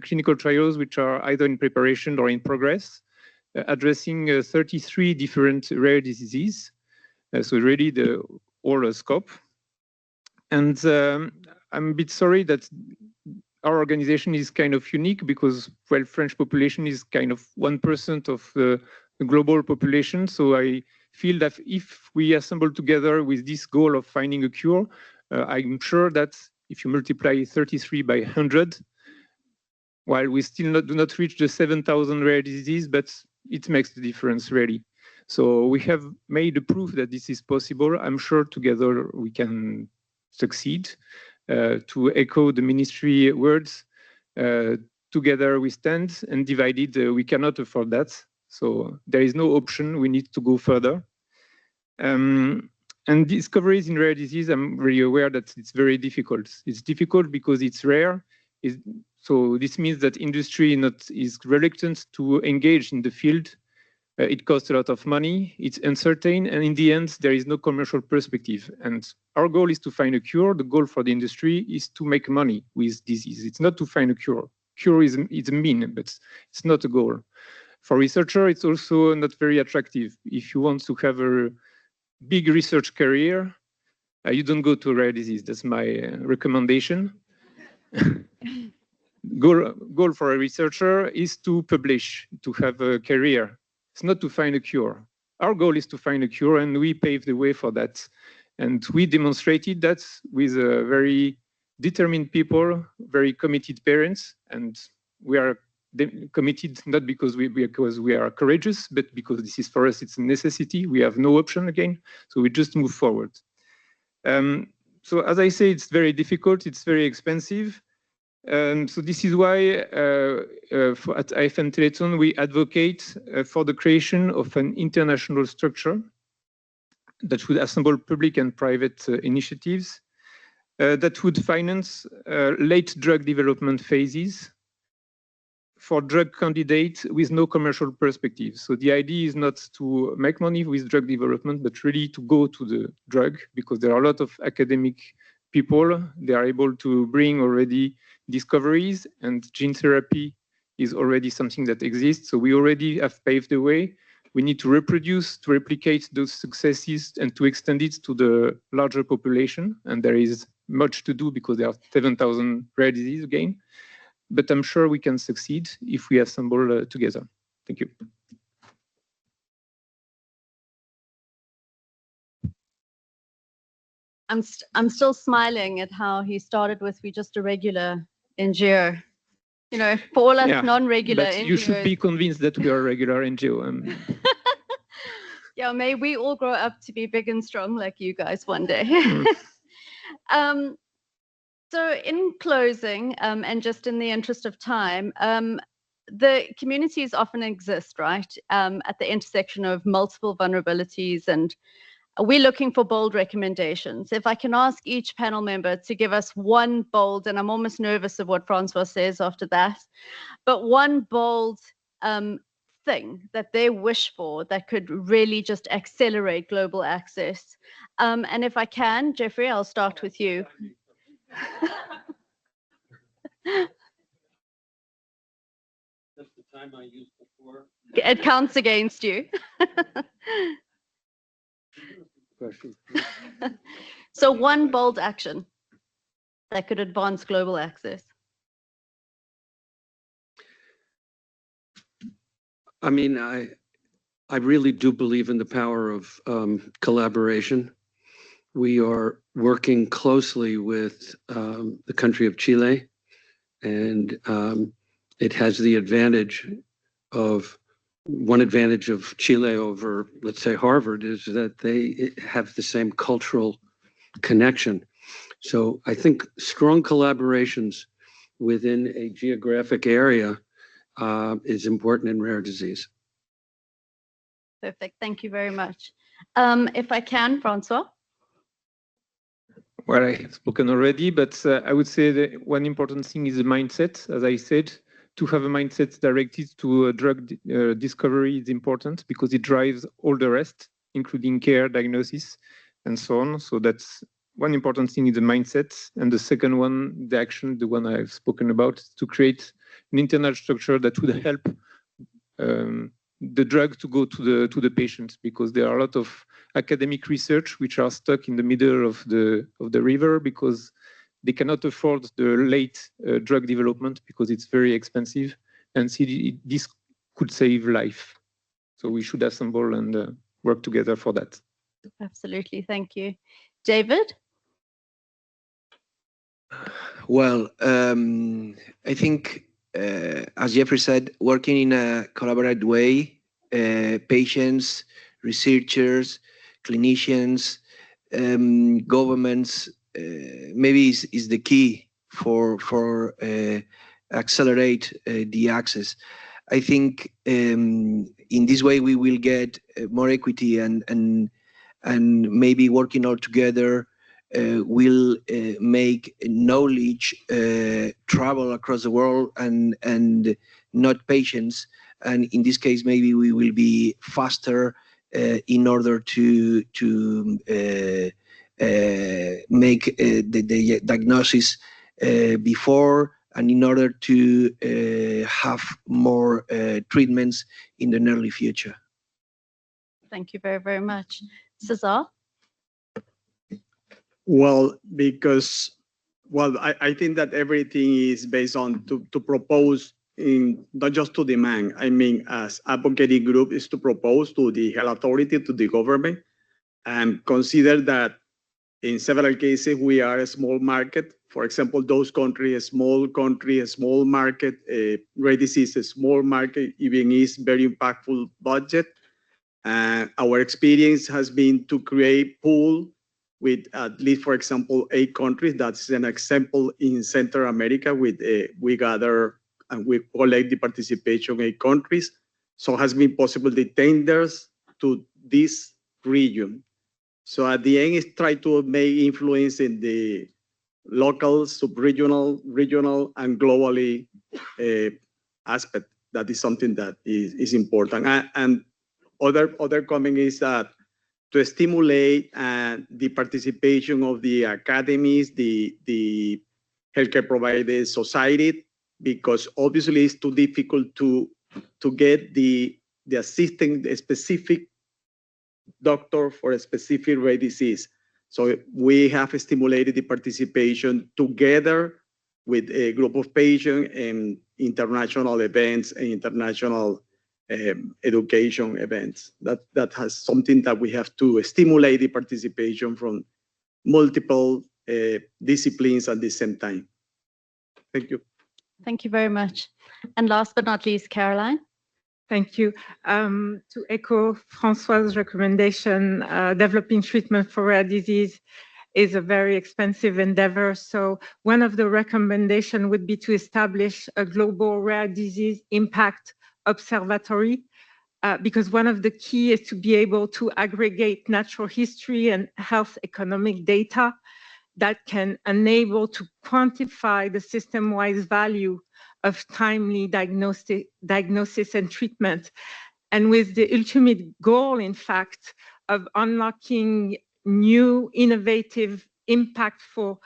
clinical trials, which are either in preparation or in progress, addressing 33 different rare diseases. So really the whole scope. And I'm a bit sorry that our organization is kind of unique because, well, French population is kind of 1% of the global population. So I feel that if we assemble together with this goal of finding a cure, I'm sure that if you multiply 33 by 100, while we still do not reach the 7,000 rare diseases, but it makes the difference, really. So we have made a proof that this is possible. I'm sure together we can succeed. To echo the ministry words, together we stand, and divided we cannot afford that. So there is no option. We need to go further. And discoveries in rare disease, I'm really aware that it's very difficult. It's difficult because it's rare. So this means that industry is reluctant to engage in the field. It costs a lot of money, it's uncertain, and in the end, there is no commercial perspective. And our goal is to find a cure. The goal for the industry is to make money with disease. It's not to find a cure. Cure is a mean, but it's not a goal. For researcher, it's also not very attractive. If you want to have a big research career, you don't go to rare disease. That's my recommendation. Goal for a researcher is to publish, to have a career. It's not to find a cure. Our goal is to find a cure, and we pave the way for that. And we demonstrated that with very determined people, very committed parents, and we are committed not because we are courageous, but because this is for us, it's a necessity. We have no option again, so we just move forward. So as I say, it's very difficult, it's very expensive. So this is why at IFM Téléthon, we advocate for the creation of an international structure that would assemble public and private initiatives that would finance late drug development phases for drug candidates with no commercial perspective. So the idea is not to make money with drug development, but really to go to the drug, because there are a lot of academic people. They are able to bring already discoveries, and gene therapy is already something that exists. So we already have paved the way. We need to reproduce, to replicate those successes, and to extend it to the larger population. And there is much to do because there are 7,000 rare diseases again. But I'm sure we can succeed if we assemble together. Thank you. I'm still smiling at how he started with "we just a regular NGO." You know, for all us non-regular NGOs. You should be convinced that we are a regular NGO. Yeah, may we all grow up to be big and strong like you guys one day. So in closing, and just in the interest of time, the communities often exist, right, at the intersection of multiple vulnerabilities, and we're looking for bold recommendations. If I can ask each panel member to give us one bold, and I'm almost nervous of what Francois says after that, but one bold thing that they wish for that could really just accelerate global access. And if I can, Jeffrey, I'll start with you. That's the time I used before. It counts against you. Question. So one bold action that could advance global access. I mean, I really do believe in the power of collaboration. We are working closely with the country of Chile, and it has the advantage of, one advantage of Chile over, let's say, Harvard is that they have the same cultural connection. So I think strong collaborations within a geographic area is important in rare disease. Perfect. Thank you very much. If I can, Francois. Well, I have spoken already, but I would say that one important thing is the mindset. As I said, to have a mindset directed to drug discovery is important because it drives all the rest, including care, diagnosis, and so on. So that's one important thing is the mindset. And the second one, the action, the one I've spoken about, is to create an internal structure that would help the drug to go to the patient, because there are a lot of academic research which are stuck in the middle of the river because they cannot afford the late drug development because it's very expensive, and this could save life. So we should assemble and work together for that. Absolutely, thank you. David? Well, I think, as Jeffrey said, working in a collaborative way, patients, researchers, clinicians, governments, maybe is the key for accelerate the access. I think in this way we will get more equity and maybe working all together will make knowledge travel across the world and not patients. And in this case, maybe we will be faster in order to make the diagnosis before, and in order to have more treatments in the nearly future. Thank you very, very much. Cesar? Well, because, well, I think that everything is based on to propose in not just to demand. I mean, as advocacy group is to propose to the health authority, to the government, and consider that in several cases we are a small market. For example, those countries, a small market, rare disease, a small market, even is very impactful budget. Our experience has been to create pool with at least, for example, 8 countries. That's an example in Central America with we gather and we collect the participation of 8 countries. So it has been possible the tenders to this region. So at the end, it's try to make influence in the local, sub-regional, regional, and globally aspect. That is something that is important. And other comment is that to stimulate the participation of the academies, the healthcare provider society, because obviously it's too difficult to get the assisting the specific doctor for a specific rare disease. So we have stimulated the participation together with a group of patients in international events and international education events. That has something that we have to stimulate the participation from multiple disciplines at the same time. Thank you. Thank you very much. And last but not least, Caroline. Thank you. To echo Francois' recommendation, developing treatment for rare disease is a very expensive endeavor. So one of the recommendations would be to establish a global rare disease impact observatory, because one of the key is to be able to aggregate natural history and health economic data that can enable to quantify the system-wide value of timely diagnosis and treatment. And with the ultimate goal, in fact, of unlocking new, innovative, impactful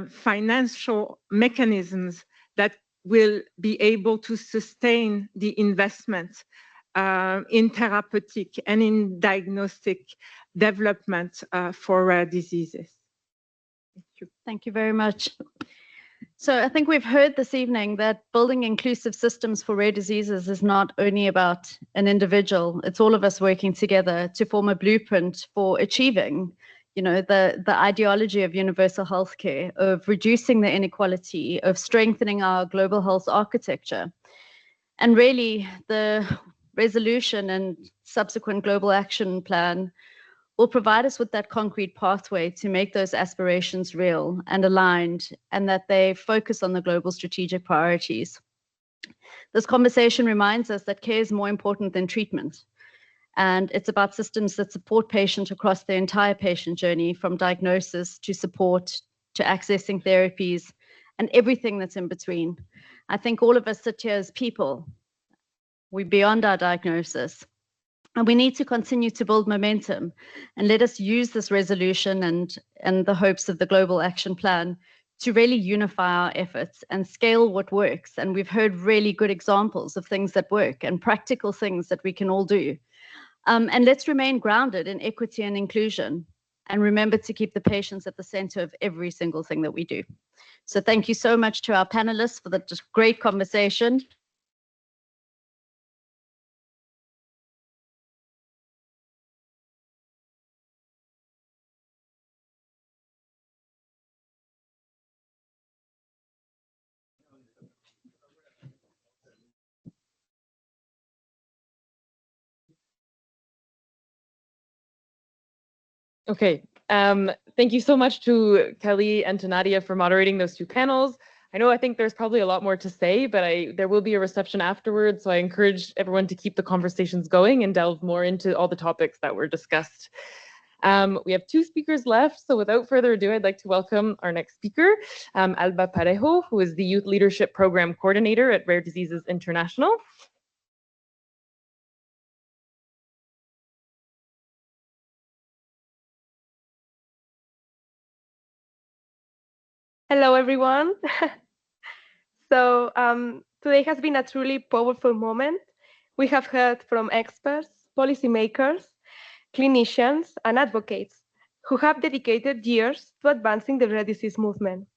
financial mechanisms that will be able to sustain the investment in therapeutic and in diagnostic development for rare diseases. Thank you very much. So I think we've heard this evening that building inclusive systems for rare diseases is not only about an individual, it's all of us working together to form a blueprint for achieving, the ideology of universal healthcare, of reducing the inequality, of strengthening our global health architecture. And really, the resolution and subsequent global action plan will provide us with that concrete pathway to make those aspirations real and aligned, and that they focus on the global strategic priorities. This conversation reminds us that care is more important than treatment. And it's about systems that support patients across the entire patient journey, from diagnosis to support to accessing therapies and everything that's in between. I think all of us sit here as people. We're beyond our diagnosis. And we need to continue to build momentum, and let us use this resolution and the hopes of the Global Action Plan to really unify our efforts and scale what works. And we've heard really good examples of things that work and practical things that we can all do. And let's remain grounded in equity and inclusion, and remember to keep the patients at the center of every single thing that we do. So thank you so much to our panelists for the great conversation. Okay, thank you so much to Kelly and to Nadia for moderating those two panels. I think there's probably a lot more to say, but there will be a reception afterwards, so I encourage everyone to keep the conversations going and delve more into all the topics that were discussed. We have two speakers left, so without further ado, I'd like to welcome our next speaker, Alba Parejo, who is the Youth Leadership Program Coordinator at Rare Diseases International. Hello, everyone. So today has been a truly powerful moment. We have heard from experts, policymakers, clinicians, and advocates who have dedicated years to advancing the rare disease movement.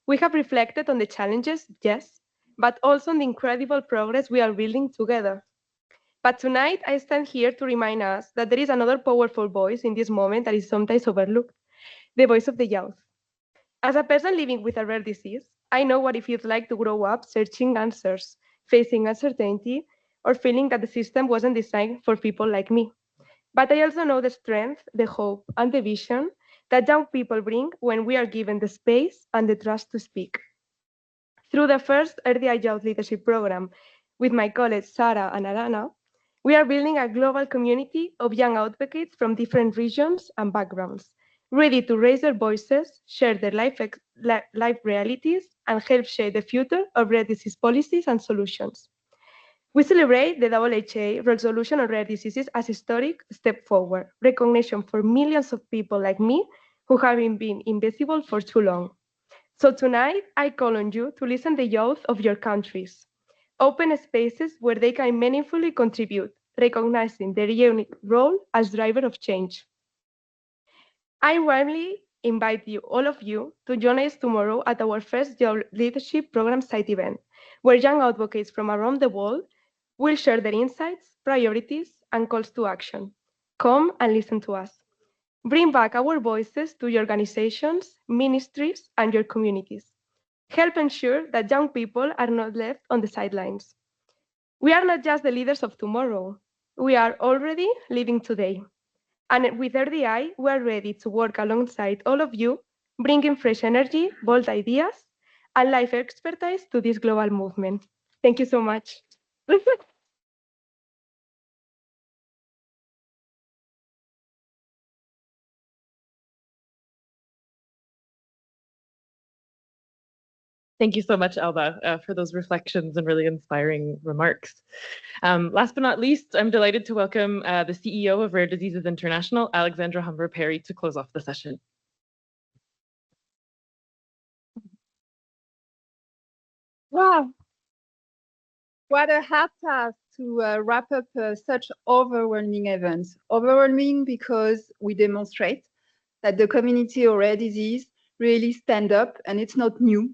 We have reflected on the challenges, yes, but also on the incredible progress we are building together. But tonight, I stand here to remind us that there is another powerful voice in this moment that is sometimes overlooked, the voice of the youth. As a person living with a rare disease, I know what it feels like to grow up searching answers, facing uncertainty, or feeling that the system wasn't designed for people like me. But I also know the strength, the hope, and the vision that young people bring when we are given the space and the trust to speak. Through the first RDI Youth Leadership Program with my colleagues Sarah and Alana, we are building a global community of young advocates from different regions and backgrounds, ready to raise their voices, share their life realities, and help shape the future of rare disease policies and solutions. We celebrate the WHO resolution on rare diseases as a historic step forward, recognition for millions of people like me who have been invisible for too long. So tonight, I call on you to listen to the youth of your countries. Open spaces where they can meaningfully contribute, recognizing their unique role as driver of change. I warmly invite you, all of you, to join us tomorrow at our first Youth Leadership Program site event, where young advocates from around the world will share their insights, priorities, and calls to action. Come and listen to us. Bring back our voices to your organizations, ministries, and your communities. Help ensure that young people are not left on the sidelines. We are not just the leaders of tomorrow. We are already living today. And with RDI, we're ready to work alongside all of you, bringing fresh energy, bold ideas, and life expertise to this global movement. Thank you so much. Thank you so much, Alba, for those reflections and really inspiring remarks. Last but not least, I'm delighted to welcome the CEO of Rare Diseases International, Alexandra Humber-Perry, to close off the session. Wow, what a hard task to wrap up such overwhelming events. Overwhelming because we demonstrate that the community of rare disease really stand up, and it's not new.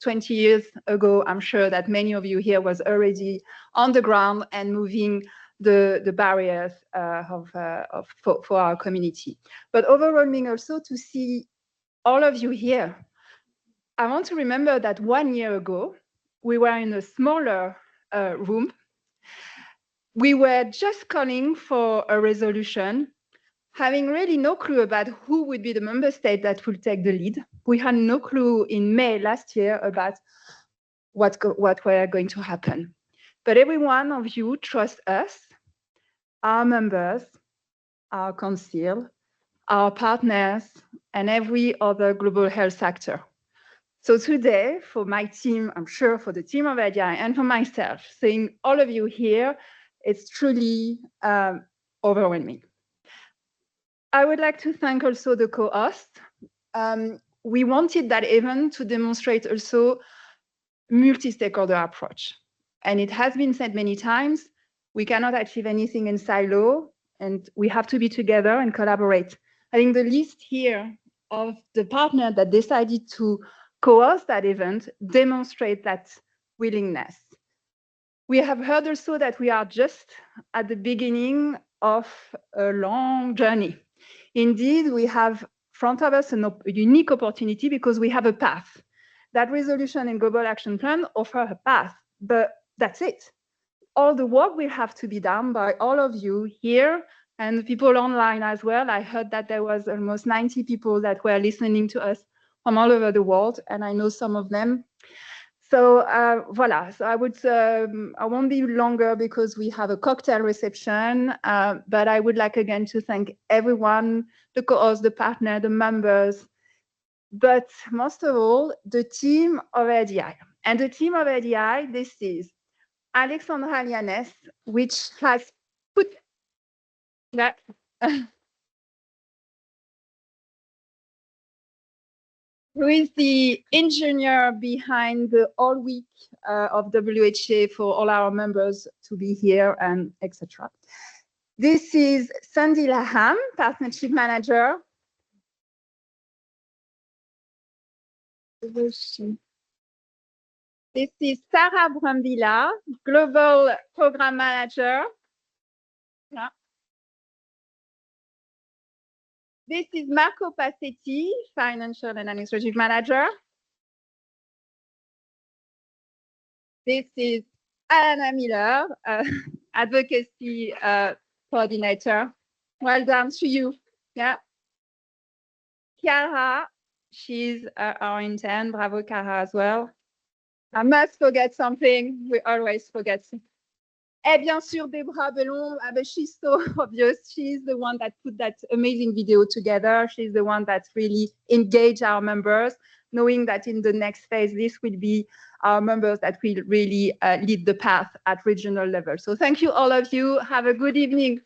20 years ago, I'm sure that many of you here was already on the ground and moving the barriers for our community. But overwhelming also to see all of you here. I want to remember that 1 year ago, we were in a smaller room. We were just calling for a resolution, having really no clue about who would be the member state that will take the lead. We had no clue in May last year about what were going to happen. But every one of you trusts us, our members, our council, our partners, and every other global health actor. So today, for my team, I'm sure for the team of ADI and for myself, seeing all of you here, it's truly overwhelming. I would like to thank also the co-host. We wanted that event to demonstrate also multi-stakeholder approach. And it has been said many times, we cannot achieve anything in silo, and we have to be together and collaborate. I think the list here of the partner that decided to co-host that event demonstrate that willingness. We have heard also that we are just at the beginning of a long journey. Indeed, we have front of us a unique opportunity because we have a path. That resolution and global action plan offer a path, but that's it. All the work will have to be done by all of you here and people online as well. I heard that there was almost 90 people that were listening to us from all over the world, and I know some of them. So voila, so I won't be longer because we have a cocktail reception, but I would like again to thank everyone, the co-hosts, the partner, the members, but most of all, the team of ADI. And the team of ADI, this is Alexandra Lianes, which has put that who is the engineer behind the all week of WHA for all our members to be here and etc. This is Sandy Laham, partnership manager. This is Sarah Brambilla, global program manager. Yeah. This is Marco Passetti, financial and administrative manager. This is Anna Miller, advocacy coordinator. Well done to you. Yeah. Chiara, she's our intern. Bravo, Chiara, as well. I must forget something. We always forget. Et bien sûr, Deborah Bellon, but she's so obvious. She's the one that put that amazing video together. She's the one that really engaged our members, knowing that in the next phase, this will be our members that will really lead the path at regional level. So thank you, all of you. Have a good evening.